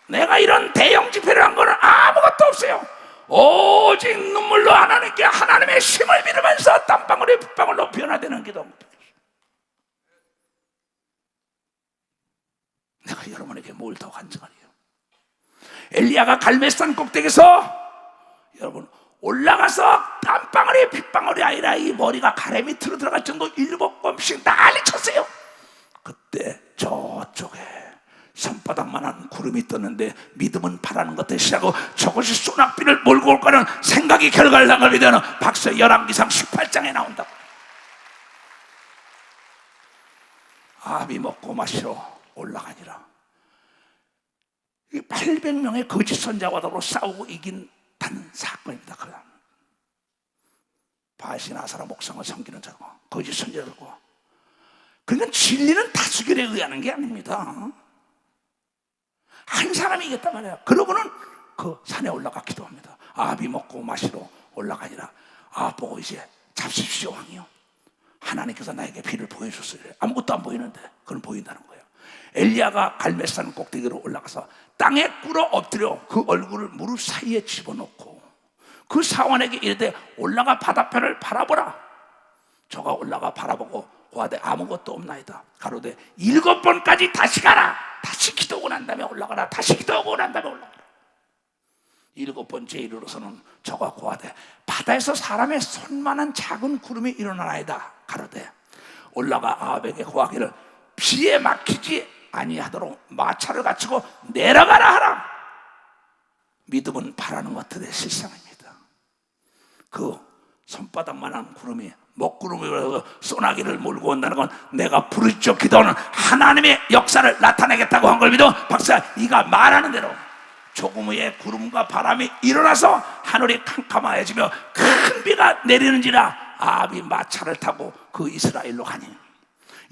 내가 이런 대형 집회를 한 거는 아무것도 없어요. 오직 눈물로 하나님께 하나님의 힘을 빌으면서 땀방울이 빗방울로 변화되는 기도. 내가 여러분에게 뭘 더 간증하리요? 엘리야가 갈멜산 꼭대기에서 여러분 올라가서 땀방울이 빗방울이 아니라 이 머리가 가래 밑으로 들어갈 정도 7번씩 난리 쳤어요. 그때 저쪽에 손바닥만한 구름이 떴는데 믿음은 바라는 것들 시작하고 저것이 소낙비를 몰고 올 거는 생각이 결과를 난 걸 믿어는 박서 열왕기상 18장에 나온다고. 아비 먹고 마시러 올라가니라. 이 800명의 거짓 선자와 더불어 싸우고 이긴 단 사건입니다. 바시나사라 목상을 섬기는 자고 거짓 선자들과, 그러니까 진리는 다수결에 의하는 게 아닙니다. 한 사람이 이겼단 말이에요. 그러고는 그 산에 올라가 기도합니다. 아비 먹고 마시러 올라가니라. 아 보고 이제 잡십시오 왕이요. 하나님께서 나에게 비를 보여줬어요. 아무것도 안 보이는데 그건 보인다는 거예요. 엘리야가 갈멜산 꼭대기로 올라가서 땅에 꿇어 엎드려 그 얼굴을 무릎 사이에 집어넣고 그 사원에게 이르되 올라가 바다편을 바라보라. 저가 올라가 바라보고 고하되 아무것도 없나이다. 가로되 7번까지 다시 가라. 다시 기도하고 난 다음에 올라가라. 다시 기도하고 난 다음에 올라가라. 7번째 이르러서는 저가 고하되 바다에서 사람의 손만한 작은 구름이 일어나나이다. 가로되 올라가 아합에게 고하기를 비에 막히지 아니하도록 마차를 갖추고 내려가라 하라. 믿음은 바라는 것들의 실상입니다. 그 손바닥만한 구름이 먹구름으로 소나기를 몰고 온다는 건 내가 부르짖어 기도하는 하나님의 역사를 나타내겠다고 한 걸 믿어 박사 이가 말하는 대로 조금 후에 구름과 바람이 일어나서 하늘이 캄캄해지며 큰 비가 내리는지라 아합이 마차를 타고 그 이스라엘로 가니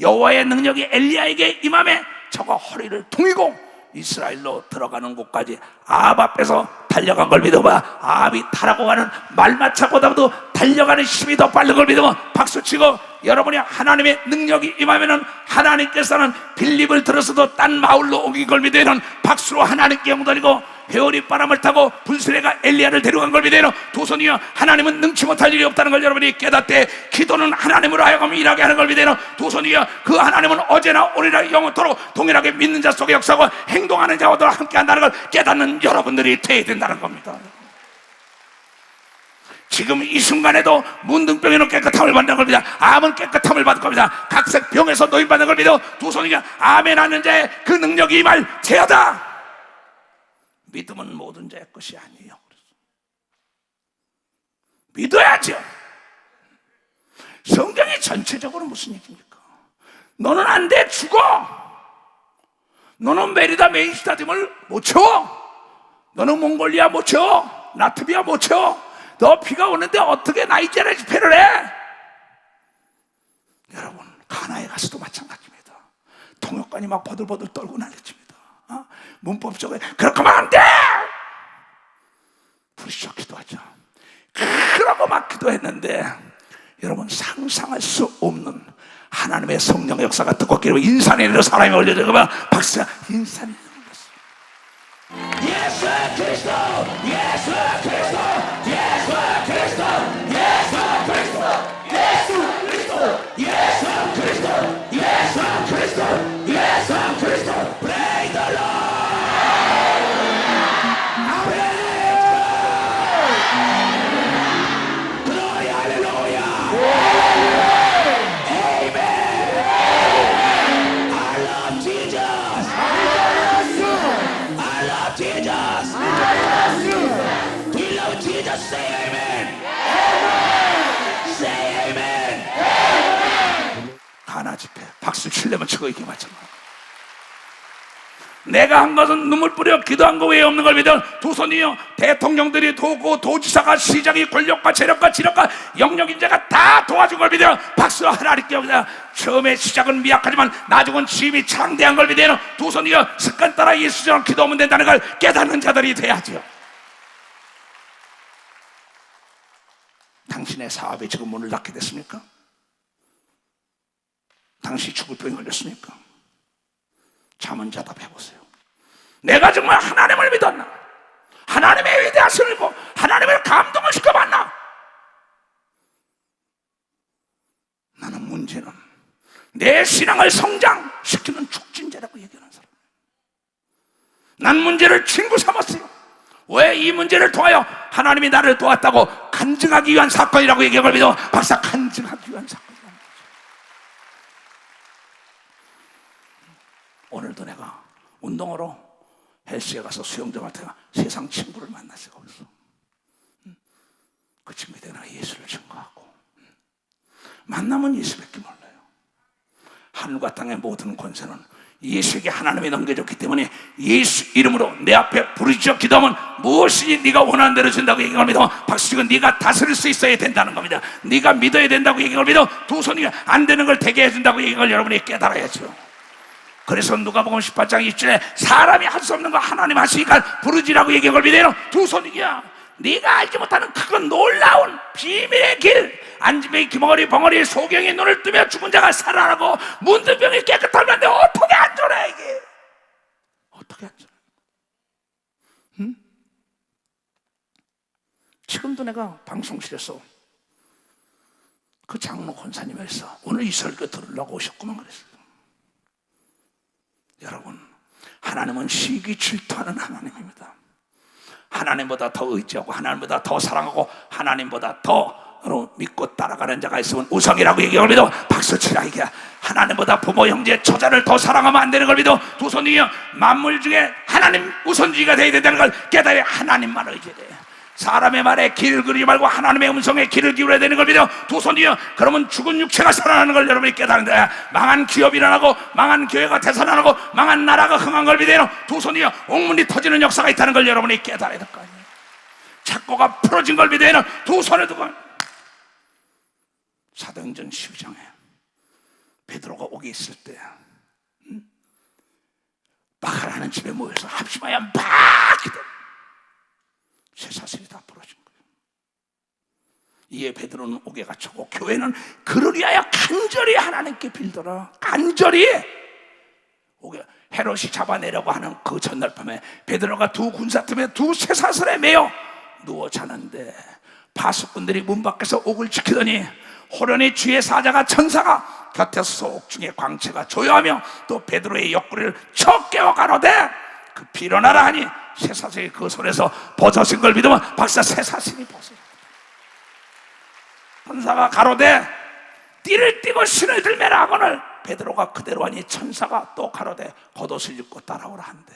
여호와의 능력이 엘리야에게 임함에 저가 허리를 동이고 이스라엘로 들어가는 곳까지 아합 앞에서 달려간 걸 믿어봐. 아합이 타라고 하는 말마차보다도 달려가는 힘이 더 빠른 걸 믿어봐. 박수치고 여러분이 하나님의 능력이 임하면은 하나님께서는 빌립을 들어서도 딴 마을로 옮긴 걸 믿어요는 박수로 하나님께 영광드리고 회오리 바람을 타고 불수레가 엘리야를 데려간 걸 믿어요. 두 손이여 하나님은 능치 못할 일이 없다는 걸 여러분이 깨닫되 기도는 하나님으로 하여금 일하게 하는 걸 믿어요. 두 손이여 그 하나님은 어제나 오늘이나 영원토록 동일하게 믿는 자 속에 역사하고 행동하는 자와도 함께 한다는 걸 깨닫는 여러분들이 되어야 된다는 겁니다. 지금 이 순간에도 문둥병에는 깨끗함을 받는 걸 믿어. 암은 깨끗함을 받을 겁니다. 각색 병에서 노인받는 걸 믿어. 두 손이여 아멘 하는 자의 그 능력이 임할 제하다. 믿음은 모든 자의 것이 아니에요. 믿어야죠. 성경이 전체적으로 무슨 얘기입니까? 너는 안 돼, 죽어. 너는 메리다 메인스타디움을 못 채워. 너는 몽골리아 못 채워. 라트비아 못 채워. 너 비가 오는데 어떻게 나이지리아 집회를 해? 법관이 막 버들버들 떨고 난리칩니다. 문법적으로 그렇게 하면 안 돼! 부르짖어 기도하자. 그러고 막 기도했는데 여러분, 상상할 수 없는 하나님의 성령의 역사가 뜨겁게 인산에 내려 사람이 올려져. 그러면 박수야, 인산에 내려갔어. 예수 그리스도, 예수 그리스도, 예수 그리스도, 예수 그리스도, 예수 그리스도, 예수 그리스도, 예수 그리스도, 예수 그리스도. Praise the Lord. Say amen. Say amen. 가나 집회 박수 치려면 저거 이게 맞잖아. 내가 한 것은 눈물 뿌려 기도한 거 외에 없는 걸 믿어. 두 손이요, 대통령들이 도고, 도지사가, 시장이, 권력과 재력과 지력과 영역인자가 다 도와준 걸 믿어. 박수 하나님께 여기다. 처음에 시작은 미약하지만 나중은 힘이 창대한 걸 믿어. 두 손이요, 습관 따라 예수처럼 기도하면 된다는 걸 깨닫는 자들이 돼야죠. 당신의 사업이 지금 문을 닫게 됐습니까? 당신이 죽을 병에 걸렸습니까? 잠은 자답해 보세요. 내가 정말 하나님을 믿었나? 하나님의 위대하심을 믿고 하나님을 감동을 시켜봤나? 나는 문제는 내 신앙을 성장시키는 촉진제라고 얘기하는 사람. 난 문제를 친구 삼았어요. 왜 이 문제를 통하여 하나님이 나를 도왔다고 간증하기 위한 사건이라고 얘기하고 믿어. 박사, 간증하기 위한 사건이라는 거죠. 오늘도 내가 운동하러 헬스에 가서 수영장한테 세상 친구를 만났어요. 거기서 그 친구에 내가 예수를 증거하고, 만나면 예수밖에 몰라요. 하늘과 땅의 모든 권세는 예수에게 하나님이 넘겨줬기 때문에 예수 이름으로 내 앞에 부르짖어 기도하면 무엇이든지 네가 원하는 대로 준다고 얘기합니다. 박수치고 네가 다스릴 수 있어야 된다는 겁니다. 네가 믿어야 된다고 얘기합니다. 두 손이 안 되는 걸 되게 해준다고 얘기를 여러분이 깨달아야죠. 그래서 누가복음 18장 20절에 사람이 할 수 없는 거 하나님 하시니까 부르짖으라고 얘기를 믿어요. 두 손이야. 네가 알지 못하는 그건 놀라운 비밀의 길. 안지병이 기머리 벙어리 소경이 눈을 뜨며 죽은 자가 살아나고 문둥병이 깨끗하는데 어떻게 안 좋아 이게? 어떻게 안 좋아? 응? 지금도 내가 방송실에서 그 장로 권사님에서 오늘 이 설교 들으려고 오셨구만 그랬어요. 여러분, 하나님은 시기 질투하는 하나님입니다. 하나님보다 더 의지하고 하나님보다 더 사랑하고 하나님보다 더 믿고 따라가는 자가 있으면 우상이라고 얘기하고 믿어. 박수치라. 이게 하나님보다 부모 형제 처자를 더 사랑하면 안 되는 걸 믿어. 두 손이요, 만물 중에 하나님 우선주의가 되어야 된다는 걸 깨달아. 하나님만 의지해. 사람의 말에 귀를 기울이지 말고 하나님의 음성에 귀를 기울여야 되는 걸 믿어. 두 손이요, 그러면 죽은 육체가 살아나는 걸 여러분이 깨달는데, 망한 기업이 일어나고 망한 교회가 되살아나고 망한 나라가 흥한 걸 믿어요. 두 손이요, 옥문이 터지는 역사가 있다는 걸 여러분이 깨달아야 될 거 아니에요. 착고가 풀어진 걸 믿어요. 두 손에 두고. 사도행전 12장에 베드로가 오게 있을 때 바가라는 집에 모여서 합심하여 막 기도. 새 사슬이 다 부러진 거예요. 이에 베드로는 옥에 갇혔고 교회는 그를 위하여 간절히 하나님께 빌더라. 간절히. 옥에 헤롯이 잡아내려고 하는 그 전날 밤에 베드로가 두 군사 틈에 두 쇠사슬에 매여 누워 자는데 파수꾼들이 문 밖에서 옥을 지키더니 호련히 주의 사자가 천사가 곁에서 옥중에 광채가 조여하며 또 베드로의 옆구리를 쳐 깨워 가로되 그 일어나라 하니 쇠사슬이 그 손에서 벗어진 걸 믿으면 박사 쇠사슬이 벗어졌다. 천사가 가로되 띠를 띠고 신을 들매라 하거늘 베드로가 그대로 하니 천사가 또 가로되 겉옷을 입고 따라오라 한대.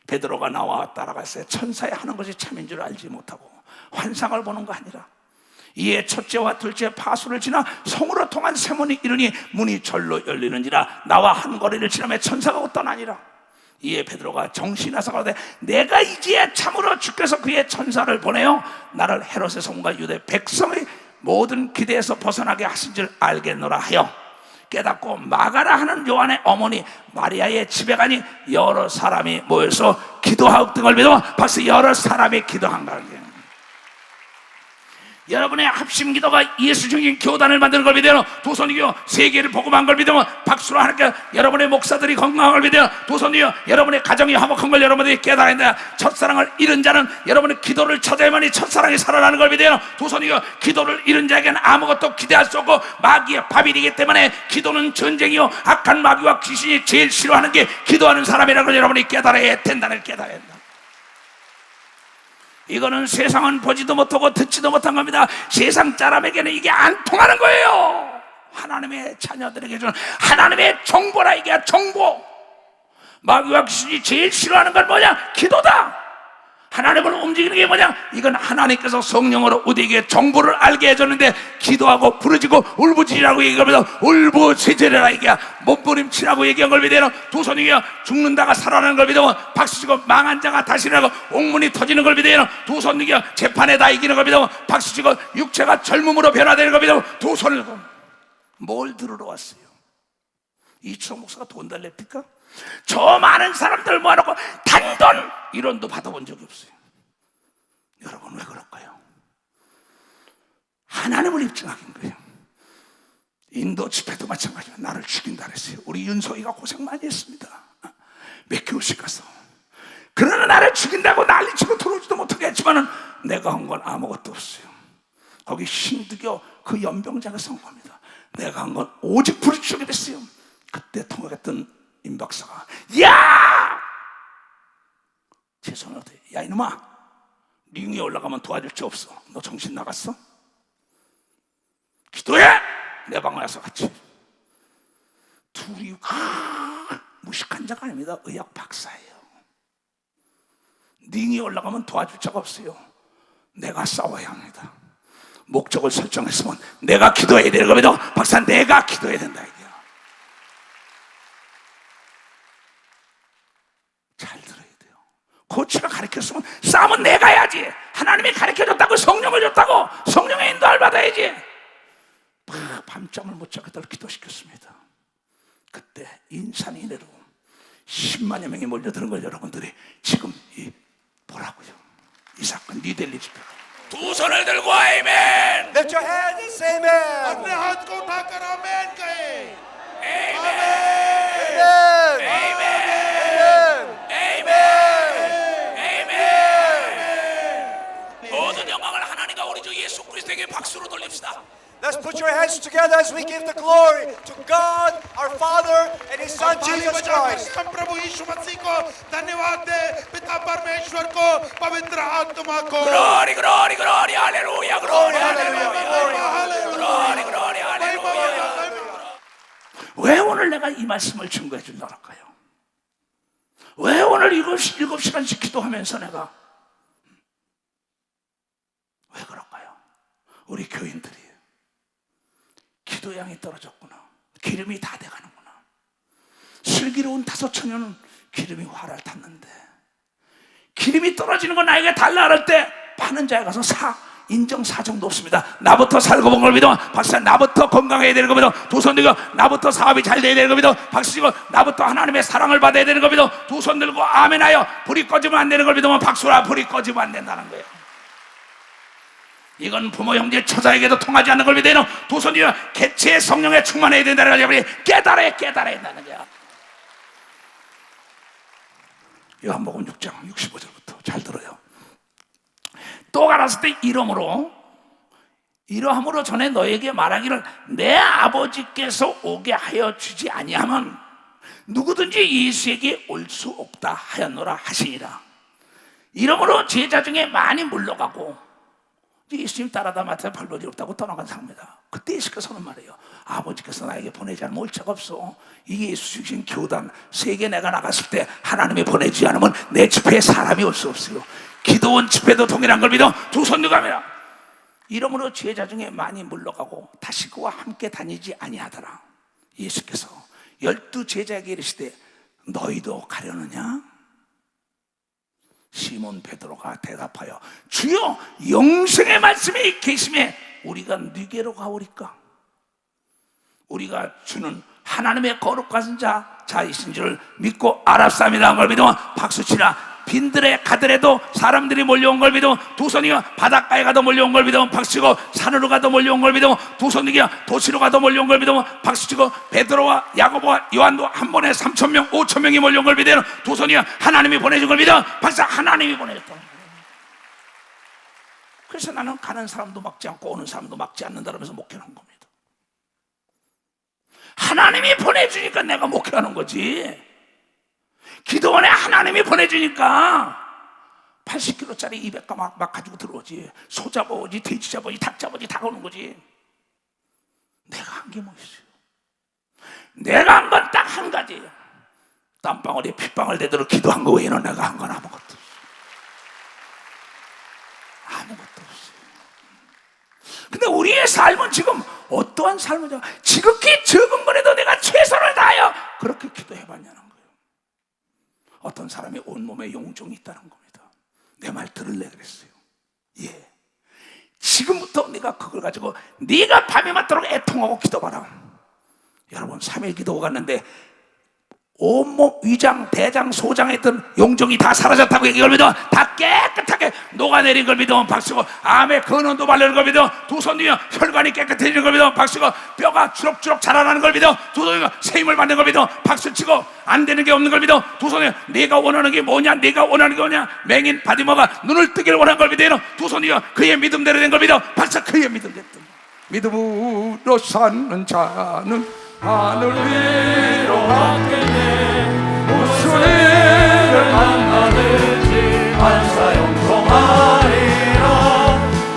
베드로가 나와 따라갔어요. 천사의 하는 것이 참인 줄 알지 못하고 환상을 보는 거 아니라. 이에 첫째와 둘째 파수를 지나 성으로 통한 세문이 이르니 문이 절로 열리는지라 나와 한 거리를 지나며 천사가 떠나니라. 이에 베드로가 정신이 나서 가로되 내가 이제 참으로 주께서 그의 천사를 보내어 나를 헤롯의 성과 유대 백성의 모든 기대에서 벗어나게 하신 줄 알겠노라 하여 깨닫고 마가라 하는 요한의 어머니 마리아의 집에 가니 여러 사람이 모여서 기도하고 등을 믿어 벌써 여러 사람이 기도한 거예요. 여러분의 합심 기도가 예수 중심 교단을 만드는 걸 믿어요. 도선이요 세계를 복음한 걸 믿으면 박수로 하나님께 여러분의 목사들이 건강한 걸 믿어요. 도선이요 여러분의 가정이 화목한 걸 여러분들이 깨달아야 된다. 첫사랑을 잃은 자는 여러분의 기도를 찾아야만이 첫사랑이 살아나는 걸 믿어요. 도선이요 기도를 잃은 자에게는 아무것도 기대할 수 없고 마귀의 밥이기 때문에 기도는 전쟁이요 악한 마귀와 귀신이 제일 싫어하는 게 기도하는 사람이라는 걸 여러분이 깨달아야 된다는 깨달아야 된다. 이거는 세상은 보지도 못하고 듣지도 못한 겁니다. 세상 사람에게는 이게 안 통하는 거예요. 하나님의 자녀들에게 주는 하나님의 정보라. 이게 정보. 마귀와 귀신이 제일 싫어하는 건 뭐냐? 기도다. 하나님을 움직이는 게 뭐냐? 이건 하나님께서 성령으로 우리에게 정보를 알게 해줬는데 기도하고 부르짖고 울부짖으라고 얘기하면서 울부짖으라 이게 몸부림치라고 얘기한 걸 믿어요. 도선이가 죽는다가 살아나는 걸 믿어. 박수치고 망한 자가 다시 일어나고 옥문이 터지는 걸 믿어요. 도선이가 재판에 다 이기는 걸 믿어. 박수치고 육체가 젊음으로 변화되는 걸 믿어. 도선을 뭘 들으러 왔어요? 이추석 목사가 돈 달랩니까? 저 많은 사람들 모아놓고 단돈 1원도 받아본 적이 없어요. 여러분 왜 그럴까요? 하나님을 입증하긴 거예요. 인도 집회도 마찬가지로 나를 죽인다 그랬어요. 우리 윤석이가 고생 많이 했습니다. 몇 교회씩 가서. 그러나 나를 죽인다고 난리치고 들어오지도 못하게 했지만은 내가 한 건 아무것도 없어요. 거기 신두교 그 연병장에 선거합니다. 내가 한 건 오직 부르짖기 됐어요. 그때 통역했던 임 박사가 야! 제 손을 어떻게 야 이놈아 링 위에 올라가면 도와줄 게 없어. 너 정신 나갔어? 기도해! 내 방 와서 같이 둘이 무식한 자가 아닙니다. 의학 박사예요. 링 위에 올라가면 도와줄 자가 없어요. 내가 싸워야 합니다. 목적을 설정했으면 내가 기도해야 되는 겁니다. 박사 내가 기도해야 된다 이게. 잘 들어야 돼요. 코치가 가르쳤으면 싸움은 내가 해야지. 하나님이 가르쳐줬다고 성령을 줬다고 성령의 인도를 받아야지. 밤잠을 못 자겠다고 기도시켰습니다. 그때 인산인해로 10만여 명이 몰려드는 걸 여러분들이 지금 보라고요. 이 사건 뉴델리 집회가 두 손을 들고 아멘. Lift your hands and say amen. अपने हाथ को उठाकर आमेन कहें। 모든 영광을 하나님과 우리 주 예수 그리스도에게 박수로 돌립시다. Let's put your hands together as we give the glory to God, our Father, and His Son Jesus Christ. हम प्रभु यीशु मसीह को धन्यवाद दे, पिता परमेश्वर को, पवित्र आत्मा को। Glory, glory, glory, hallelujah, glory, hallelujah, Glory, glory, hallelujah. 왜 오늘 내가 이 말씀을 증거해 준다 할까요? 왜 오늘 7시간씩 기도하면서 내가 왜 그럴까요? 우리 교인들이 기도량이 떨어졌구나. 기름이 다 돼가는구나. 슬기로운 5처녀는 기름이 활을 탔는데 기름이 떨어지는 건 나에게 달라 그럴 때 파는 자에 가서 인정사 정도 없습니다. 나부터 살고 본 걸 믿어. 박사 나부터 건강해야 되는 거 믿어. 두손 들고 나부터 사업이 잘 돼야 되는 거 믿어. 박수 치고 나부터 하나님의 사랑을 받아야 되는 거 믿어. 두 손 들고 아멘하여 불이 꺼지면 안 되는 걸 믿으면 박수라. 불이 꺼지면 안 된다는 거예요. 이건 부모 형제 처자에게도 통하지 않는 걸 믿어요. 두 손이요 개체의 성령에 충만해야 된다는 걸 깨달아야 된다는 거야. 요한복음 6장 65절부터 잘 들어요. 또 가라사 때 이러함으로 전에 너에게 말하기를 내 아버지께서 오게 하여 주지 아니하면 누구든지 예수에게 올 수 없다 하였노라 하시니라. 이러므로 제자 중에 많이 물러가고 예수님 따라다 마태 발로지 없다고 떠나간 사람입니다. 그때 예수께서는 말해요. 아버지께서 나에게 보내지 않으면 올 자가 없어. 이게 예수 주신 교단 세계 내가 나갔을 때 하나님이 보내지 않으면 내 집회에 사람이 올 수 없어요. 기도원 집회도 동일한 걸 믿어. 두 손 들고 하면 이러므로 제자 중에 많이 물러가고 다시 그와 함께 다니지 아니하더라. 예수께서 12 제자에게 이르시되 너희도 가려느냐? 시몬 베드로가 대답하여 주여 영생의 말씀이 계심에 우리가 네게로 가오리까? 우리가 주는 하나님의 거룩한 자이신 줄 믿고 알았사옵니다. 걸 믿으면 박수치라. 빈들에 가더라도 사람들이 몰려온 걸 믿으면 두 손이여, 바닷가에 가도 몰려온 걸 믿으면 박수치고, 산으로 가도 몰려온 걸 믿으면 두 손이여, 도시로 가도 몰려온 걸 믿으면 박수치고, 베드로와 야고보와 요한도 한 번에 3,000명 5,000명이 몰려온 걸 믿으면 두 손이여, 하나님이 보내준 걸 믿으면 박수. 하나님이 보내줬다. 그래서 나는 가는 사람도 막지 않고 오는 사람도 막지 않는다면서 목회하는 겁니다. 하나님이 보내주니까 내가 목회하는 거지. 기도원에 하나님이 보내주니까 80kg짜리 200가 막 가지고 들어오지. 소 잡아오지, 돼지 잡아오지, 닭 잡아오지, 다 오는 거지. 내가 한 게 뭐 있어요? 내가 한 건 딱 한 가지예요. 땀방울에 핏방울 되도록 기도한 거 외에는 내가 한 건 아무것도 없어요. 아무것도 없어요. 근데 우리의 삶은 지금 어떠한 삶이냐? 지극히 적은 거라도 내가 최선을 다하여 그렇게 기도해봤냐는 거예요. 어떤 사람이 온몸에 용종이 있다는 겁니다. 내 말 들을래 그랬어요. 예. 지금부터 네가 그걸 가지고 네가 밤이 맞도록 애통하고 기도봐라. 여러분 3일 기도 갔는데 온몸 위장, 대장, 소장에 있던 용종이 다 사라졌다고 이걸 믿으면 다 깨끗하게 녹아내린 걸 믿으면 박수고, 암의 근원도 말리는 걸 믿으면 두 손 위에 혈관이 깨끗해지는 걸 믿으면 박수고, 뼈가 주럭주럭 자라나는 걸 믿으면 두 손 위에 새 힘을 받는 걸 믿으면 박수치고, 안 되는 게 없는 걸 믿으면 두 손 위에 내가 원하는 게 뭐냐, 내가 원하는 게 뭐냐, 맹인 바디머가 눈을 뜨기를 원하는 걸 믿으면 두 손 위에 그의 믿음대로 된 걸 믿으면 박수. 그의 믿음대로 된 걸. 믿음으로 사는 자는 하늘 위로 가겠네. 무슨 일을 만나든지 반사형통하리라.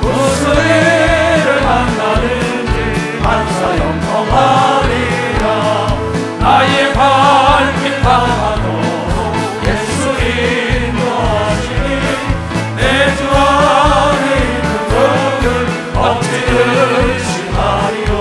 무슨 일을 만나든지 반사형통하리라. 나의 발길 가도록 예수 인도하시니 내 주 안에 있는 것을 어찌든지 하리요.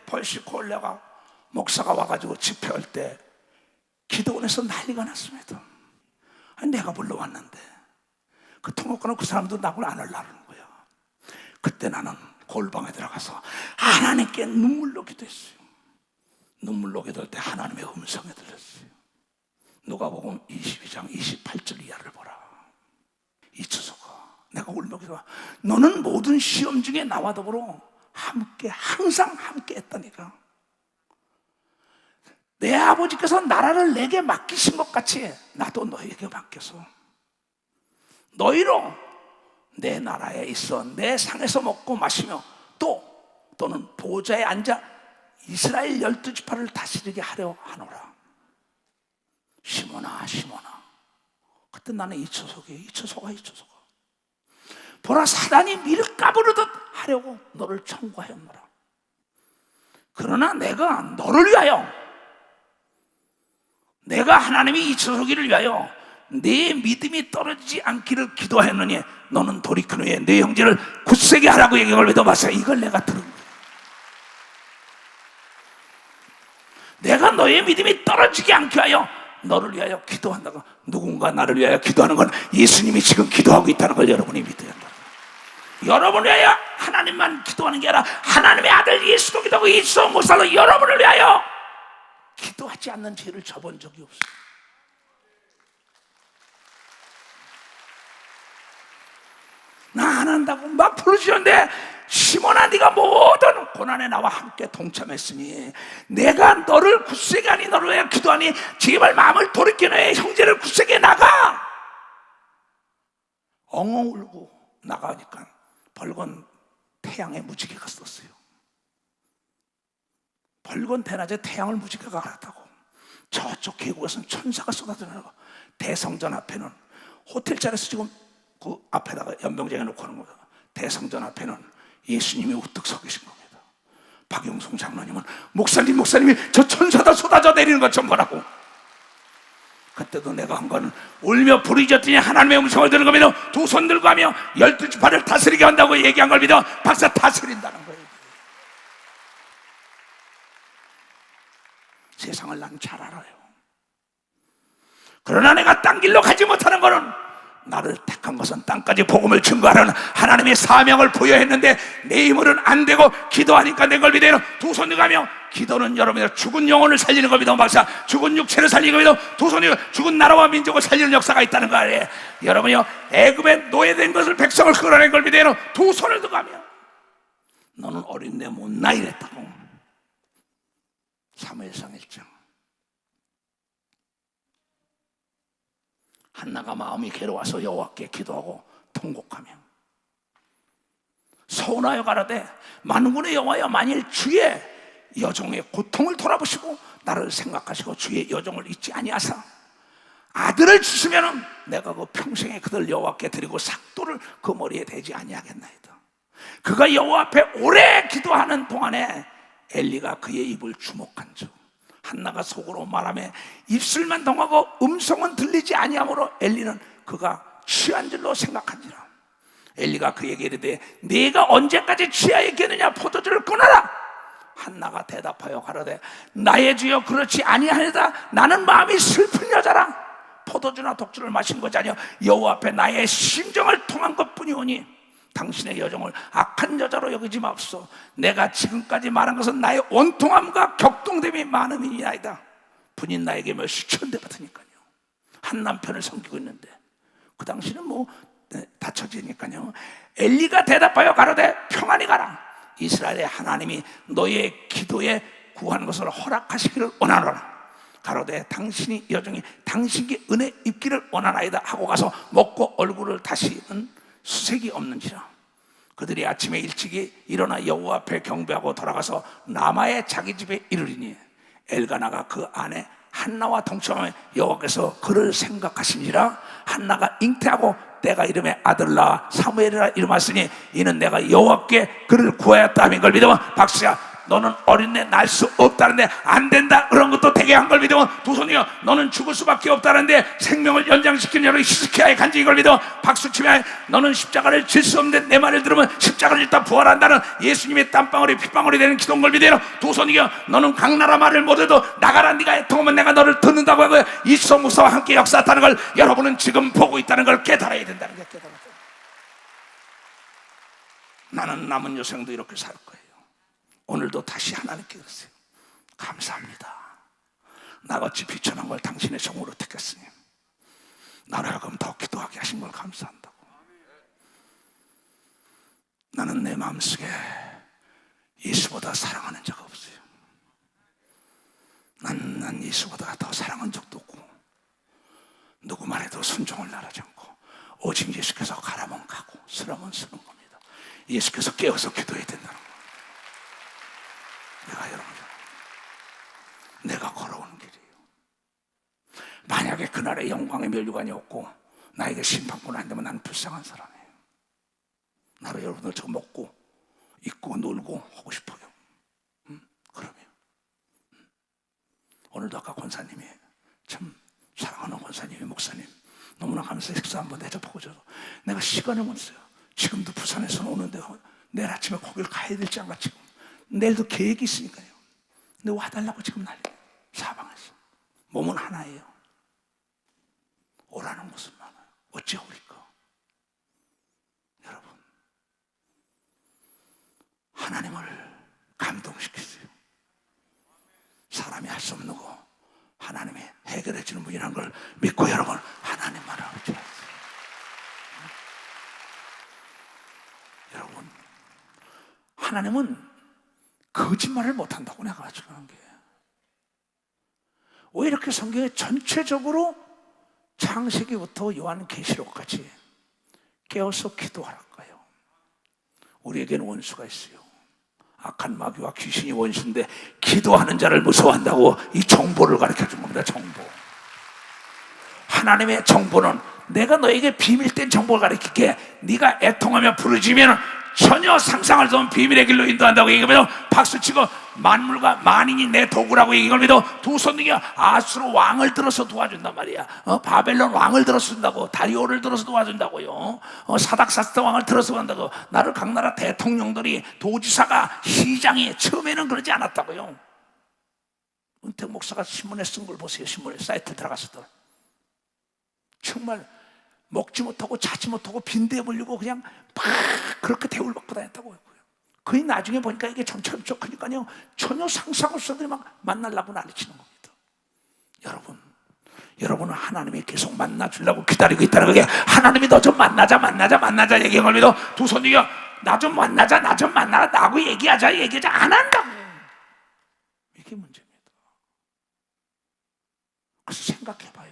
폴시콜레가 목사가 와가지고 집회할 때 기도원에서 난리가 났습니다. 아니, 내가 불러왔는데 그 통역관은 그 사람도 나를 안 하려는 거야. 그때 나는 골방에 들어가서 하나님께 눈물로 기도했어요. 눈물로 기도할 때 하나님의 음성이 들렸어요. 누가복음 22장 28절 이하를 보라. 이초소가 내가 울며 기도하, 너는 모든 시험 중에 나와 더불어 함께, 항상 함께 했다니까. 내 아버지께서 나라를 내게 맡기신 것 같이 나도 너에게 맡겨서 너희로 내 나라에 있어 내 상에서 먹고 마시며 또는 보좌에 앉아 이스라엘 12지파를 다스리게 하려 하노라. 시몬아, 시몬아. 그때 나는 이초소가 보라, 사단이 밀가부르듯 하려고 너를 청구하였노라. 그러나 내가 너를 위하여, 내가 하나님이 이초소기를 위하여 네 믿음이 떨어지지 않기를 기도하였느니 너는 돌이킨 후에 네 형제를 굳세게 하라고 얘기를 믿어봤어요. 이걸 내가 들은 거예요. 내가 너의 믿음이 떨어지지 않게 하여 너를 위하여 기도한다고. 누군가 나를 위하여 기도하는 건 예수님이 지금 기도하고 있다는 걸 여러분이 믿어야 한다. 여러분을 위하여 하나님만 기도하는 게 아니라 하나님의 아들 예수도 기도하고 예수 못 살아 여러분을 위하여 기도하지 않는 죄를 져본 적이 없어요. 나 안 한다고 막 부르시는데, 시몬아, 네가 모든 고난에 나와 함께 동참했으니 내가 너를 굳세게 하니, 너를 위하여 기도하니 제발 마음을 돌이키는 형제를 굳세게 나가. 엉엉 울고 나가니까 벌건 태양의 무지개가 떴어요. 벌건 대낮에 태양을 무지개가 갈았다고. 저쪽 계곡에서는 천사가 쏟아들어나고, 대성전 앞에는 호텔 자리에서 지금 그 앞에다가 연병장에 놓고 하는 거예요. 대성전 앞에는 예수님이 우뚝 서 계신 겁니다. 박용성 장로님은 목사님이 저 천사다 쏟아져 내리는 것 좀 보라고. 그때도 내가 한 거는 울며 부르짖었더니 하나님의 음성을 들은 겁니다. 두 손 들고 하며 12지파를 다스리게 한다고 얘기한 걸 믿어 박사 다스린다는 거예요. 세상을 난 잘 알아요. 그러나 내가 딴 길로 가지 못하는 거는, 나를 택한 것은 땅까지 복음을 증거하는 하나님의 사명을 부여했는데 내 힘으로는 안 되고 기도하니까 된 걸 믿어요. 두 손 들고 하며, 기도는 여러분의 죽은 영혼을 살리는 겁니다. 박사, 죽은 육체를 살리는 겁니다. 두 손이 죽은 나라와 민족을 살리는 역사가 있다는 거 아니에요. 여러분이요, 애굽에 노예된 것을 백성을 끌어낸 걸 믿어요. 두 손을 들고 하며, 너는 어린 내 못나 이랬다고. 사무엘상 1장. 한나가 마음이 괴로워서 여호와께 기도하고 통곡하며 서운하여 가라되, 만군의 여호와여, 만일 주의 여종의 고통을 돌아보시고 나를 생각하시고 주의 여종을 잊지 아니하사 아들을 주시면은 내가 그 평생에 그들 여호와께 드리고 삭도를 그 머리에 대지 아니하겠나이다. 그가 여호와 앞에 오래 기도하는 동안에 엘리가 그의 입을 주목한즉 한나가 속으로 말하며 입술만 동하고 음성은 들리지 아니하므로 엘리는 그가 취한 줄로 생각한지라. 엘리가 그에게 이르되, 네가 언제까지 취하여 있겠느냐? 포도주를 끊어라. 한나가 대답하여 가로되, 나의 주여 그렇지 아니하니이다. 나는 마음이 슬픈 여자라. 포도주나 독주를 마신 것이 아니여 여호와 앞에 나의 심정을 통한 것뿐이오니 당신의 여종을 악한 여자로 여기지 마옵소서. 내가 지금까지 말한 것은 나의 온통함과 격동됨이 많음이니이다. 분인 나에게 몇 수천 대 받으니까요. 한 남편을 섬기고 있는데 그 당시는 다쳐지니까요. 엘리가 대답하여 가로되, 평안히 가라. 이스라엘의 하나님이 너의 기도에 구한 것을 허락하시기를 원하노라. 가로되, 당신이 여종이 당신께 은혜 입기를 원하나이다 하고 가서 먹고 얼굴을 다시는 수색이 없는지라. 그들이 아침에 일찍이 일어나 여호와 앞에 경배하고 돌아가서 라마의 자기 집에 이르리니 엘가나가 그 아내 한나와 동침하며 여호와께서 그를 생각하시니라. 한나가 잉태하고 때가 이름에 아들 낳아 사무엘이라 이름하였으니 이는 내가 여호와께 그를 구하였다 하는 걸 믿으면, 박수야, 너는 어린애 날 수 없다는데 안 된다 그런 것도 되게 한 걸 믿으면, 두 손이여, 너는 죽을 수밖에 없다는데 생명을 연장시키는 여러 히스키야의 간증인 걸 믿어 박수 치며, 너는 십자가를 질 수 없는데 내 말을 들으면 십자가를 일단 부활한다는 예수님의 땀방울이 핏방울이 되는 기도인 걸 믿어요. 두 손이여, 너는 각 나라 말을 못해도 나가라. 네가 애통하면 내가 너를 듣는다고 하고 이수서 목사와 함께 역사했다는 걸 여러분은 지금 보고 있다는 걸 깨달아야 된다는 게 깨달아요. 나는 남은 여생도 이렇게 살 거예요. 오늘도 다시 하나님께 그러세요. 감사합니다. 나같이 비천한 걸 당신의 종으로 택했으니 나를 하여금 더 기도하게 하신 걸 감사한다고. 나는 내 마음속에 예수보다 사랑하는 적 없어요. 난 예수보다 더 사랑한 적도 없고 누구 말에도 순종을 나르지 않고 오직 예수께서 가라면 가고 쓰라면 쓰는 겁니다. 예수께서 깨어서 기도해야 된다는 거예요. 내가 여러분들, 내가 걸어오는 길이에요. 만약에 그날의 영광의 면류관이 없고 나에게 심판권 안 되면 나는 불쌍한 사람이에요. 나로 여러분들 저 먹고 입고 놀고 하고 싶어요. 그러면 오늘도 아까 권사님이 참 사랑하는 권사님이 목사님 너무나 감사해 식사 한번 대접하고 줘서 내가 시간을 못 써요. 지금도 부산에서 오는데 내일 아침에 거길 가야 될지 안 가. 지금 내일도 계획이 있으니까요. 근데 와달라고 지금 난리예요. 사방에서. 몸은 하나예요. 오라는 것은 많아요. 어찌 오리까? 여러분, 하나님을 감동시키세요. 사람이 할 수 없는 거 하나님이 해결해 주는 분이라는 걸 믿고 여러분 하나님만을 의지하세요. 여러분, 하나님은 거짓말을 못한다고 내가 가지고 하는 게. 왜 이렇게 성경에 전체적으로 창세기부터 요한계시록까지 깨어서 기도하랄까요? 우리에게는 원수가 있어요. 악한 마귀와 귀신이 원수인데 기도하는 자를 무서워한다고 이 정보를 가르쳐 준 겁니다. 정보. 하나님의 정보는 내가 너에게 비밀된 정보를 가르칠게. 네가 애통하며 부르짖으면 전혀 상상할 수 없는 비밀의 길로 인도한다고 얘기하면 박수치고 만물과 만인이 내 도구라고 얘기하면서 두 손 등에 아수르 왕을 들어서 도와준단 말이야. 바벨론 왕을 들어서 준다고, 다리오를 들어서 도와준다고요. 사닥사스다 왕을 들어서 간다고. 나를 각 나라 대통령들이, 도지사가, 시장이 처음에는 그러지 않았다고요. 은택 목사가 신문에 쓴 걸 보세요. 신문에 사이트 들어가서도 정말 먹지 못하고 자지 못하고 빈대에 물리고 그냥 막 그렇게 대우를 받고 다녔다고요. 거의 나중에 보니까 이게 점차 크니까요, 전혀 상상할 수 없는 막 만나려고 난리치는 겁니다. 여러분은 하나님이 계속 만나주려고 기다리고 있다는 거게. 하나님이 너 좀 만나자 얘기한 겁니다. 두 손 들고 나 좀 만나자, 나 좀 만나라, 나하고 얘기하자 안 한다고. 이게 문제입니다. 그래서 생각해봐요.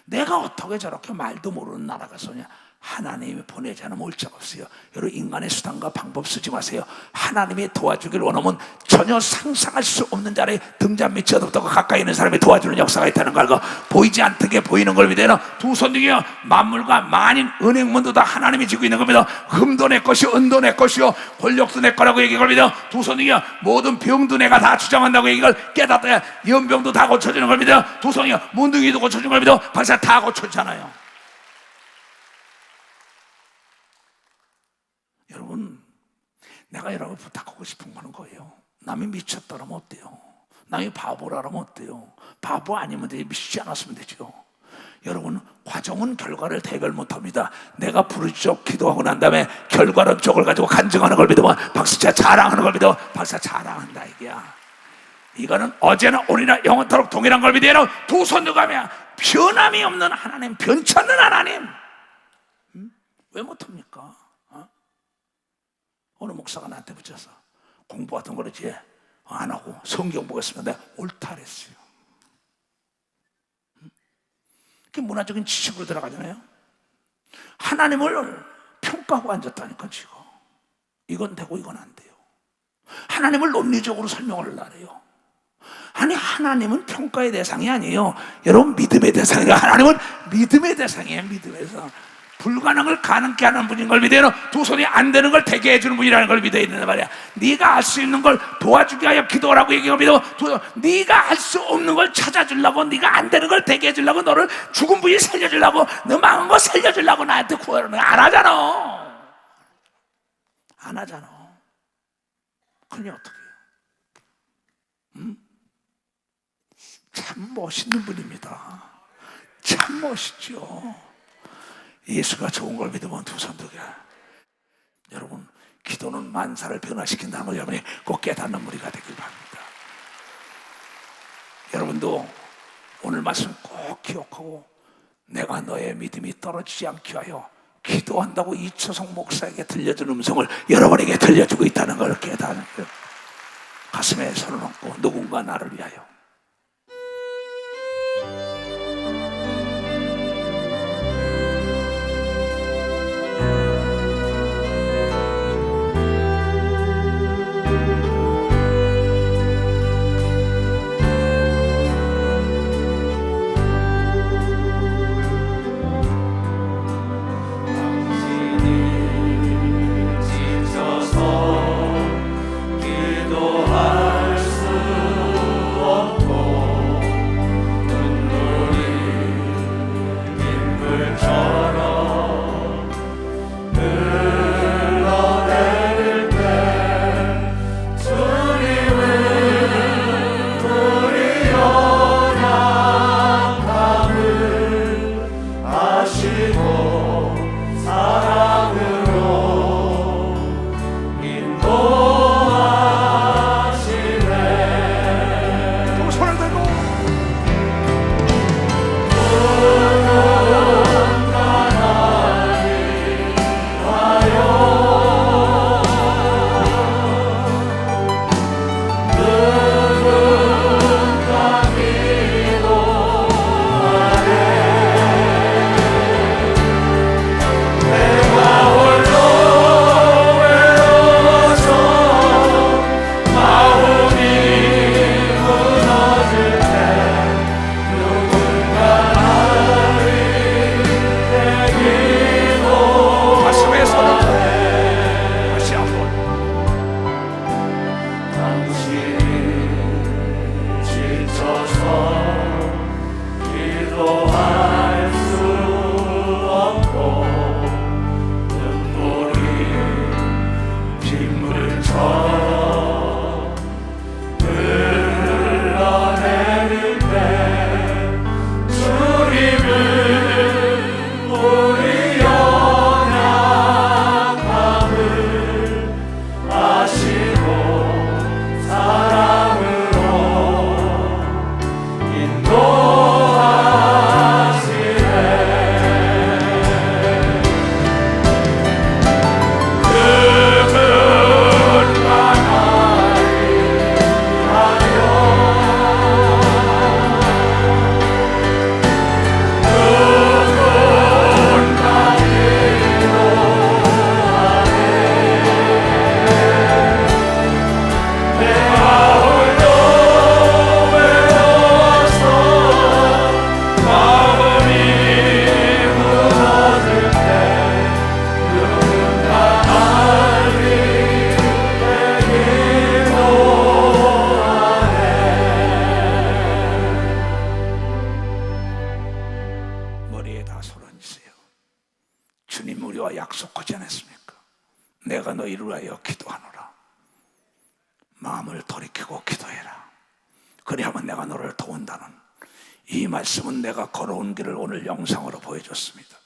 내가 어떻게 저렇게 말도 모르는 나라가 서냐? 하나님이 보내지 않으면 올 자가 없어요. 여러분, 인간의 수단과 방법 쓰지 마세요. 하나님이 도와주길 원하면 전혀 상상할 수 없는 자리에 등잔 밑이 어둡다고 가까이 있는 사람이 도와주는 역사가 있다는 걸 알고, 보이지 않게 보이는 걸 믿어요. 두 손 등이요, 만물과 만인, 은행문도 다 하나님이 지고 있는 겁니다. 금도 내 것이요, 은도 내 것이요, 권력도 내 거라고 얘기할 겁니다. 두 손 등이요, 모든 병도 내가 다 주장한다고 얘기를 깨닫다. 연병도 다 고쳐주는 겁니다. 두 손이요, 문둥이도 고쳐주는 겁니다. 벌써 다 고쳐주잖아요. 여러분, 내가 여러분 부탁하고 싶은 거는 거예요. 남이 미쳤더라면 어때요? 남이 바보라면 어때요? 바보 아니면 되지, 미치지 않았으면 되죠. 여러분, 과정은 결과를 대별 못합니다. 내가 부르짖어 기도하고 난 다음에 결과는 쪽을 가지고 간증하는 걸 믿으면 박수쳐 자랑하는 걸 믿어. 박수 자랑한다 이게야. 이거는 어제나 오늘이나 영원토록 동일한 걸 믿어요. 두 손 들고하면 변함이 없는 하나님, 변치 않는 하나님. 왜 못합니까? 어느 목사가 나한테 붙여서 공부 같은 거 그러지 안 하고 성경 보겠습니다. 내가 옳다 그랬어요. 그게 문화적인 지식으로 들어가잖아요. 하나님을 평가하고 앉았다니까 지금. 이건 되고 이건 안 돼요. 하나님을 논리적으로 설명을 하래요. 아니, 하나님은 평가의 대상이 아니에요. 여러분, 믿음의 대상이에요. 하나님은 믿음의 대상이에요. 믿음의 대상. 불가능을 가능케 하는 분인 걸 믿어요. 두 손이 안 되는 걸 되게 해주는 분이라는 걸 믿어야 된단 말이야. 네가 할 수 있는 걸 도와주게 하여 기도하라고 얘기하고, 네가 할 수 없는 걸 찾아주려고, 네가 안 되는 걸 되게 해주려고, 너를 죽은 분이 살려주려고, 너 망한 거 살려주려고 나한테 구하는 거야. 안 하잖아. 안 하잖아. 그러니 어떻게 해요? 참 멋있는 분입니다. 참 멋있죠. 예수가 좋은 걸 믿으면 두 손 들게. 여러분, 기도는 만사를 변화시킨다는 걸 여러분이 꼭 깨닫는 무리가 되길 바랍니다. 여러분도 오늘 말씀 꼭 기억하고, 내가 너의 믿음이 떨어지지 않게 하여 기도한다고 이초성 목사에게 들려준 음성을 여러분에게 들려주고 있다는 걸 깨닫는 거예요. 가슴에 손을 얹고 누군가 나를 위하여. 기도할 수 빗물처럼 흘러내리네. 주님은 우리 연약함을 아시고 사랑으로 인도하시네. 머리에다 손 얹으세요. 주님 우리와 약속하지 않았습니까? 내가 너희를 위하여 기도하노라. 마음을 돌이키고 기도해라. 그리하면 내가 너를 도운다는 이 말씀은 내가 걸어온 길을 오늘 영상으로 보여줬습니다.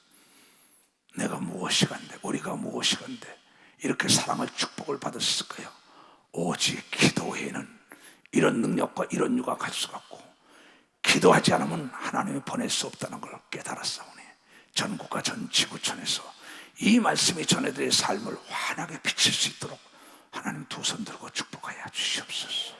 내가 무엇이간데, 우리가 무엇이간데 이렇게 사랑을 축복을 받았을까요? 오직 기도 외에는 이런 능력과 이런 유가 갈 수가 없고, 기도하지 않으면 하나님이 보낼 수 없다는 걸 깨달았사오니 전국과 전 지구촌에서 이 말씀이 전해들의 삶을 환하게 비칠 수 있도록 하나님 두 손 들고 축복하여 주시옵소서.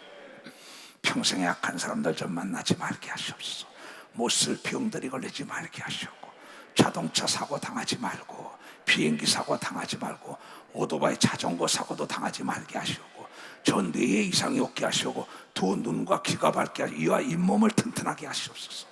평생에 악한 사람들 좀 만나지 말게 하시옵소서. 못쓸 병들이 걸리지 말게 하시옵고, 자동차 사고 당하지 말고, 비행기 사고 당하지 말고, 오토바이 자전거 사고도 당하지 말게 하시옵고, 저 뇌에 이상이 없게 하시옵고, 두 눈과 귀가 밝게 하시고, 이와 잇몸을 튼튼하게 하시옵소서.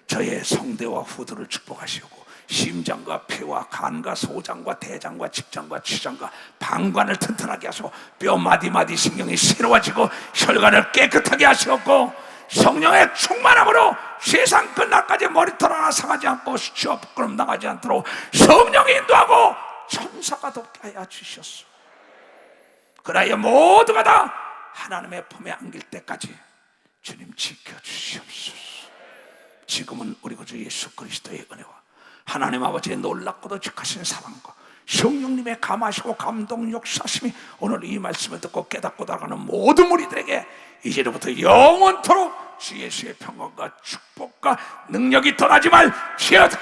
저의 성대와 후두를 축복하시고, 심장과 폐와 간과 소장과 대장과 직장과 췌장과 방관을 튼튼하게 하시고, 뼈 마디마디 신경이 새로워지고 혈관을 깨끗하게 하시옵고, 성령의 충만함으로 세상 끝날까지 머리털 하나 상하지 않고 수치와 부끄럼 당하지 않도록 성령이 인도하고 천사가 돕게 하여 주시옵소서. 그라여 모두가 다 하나님의 품에 안길 때까지 주님 지켜주시옵소서. 지금은 우리 구주 예수 그리스도의 은혜와 하나님 아버지의 놀랍고도 직하신 사랑과 성령님의 감하시고 감동 역사심이 오늘 이 말씀을 듣고 깨닫고 나가는 모든 무리들에게 이제로부터 영원토록 주 예수의 평강과 축복과 능력이 떠나지 말지어다.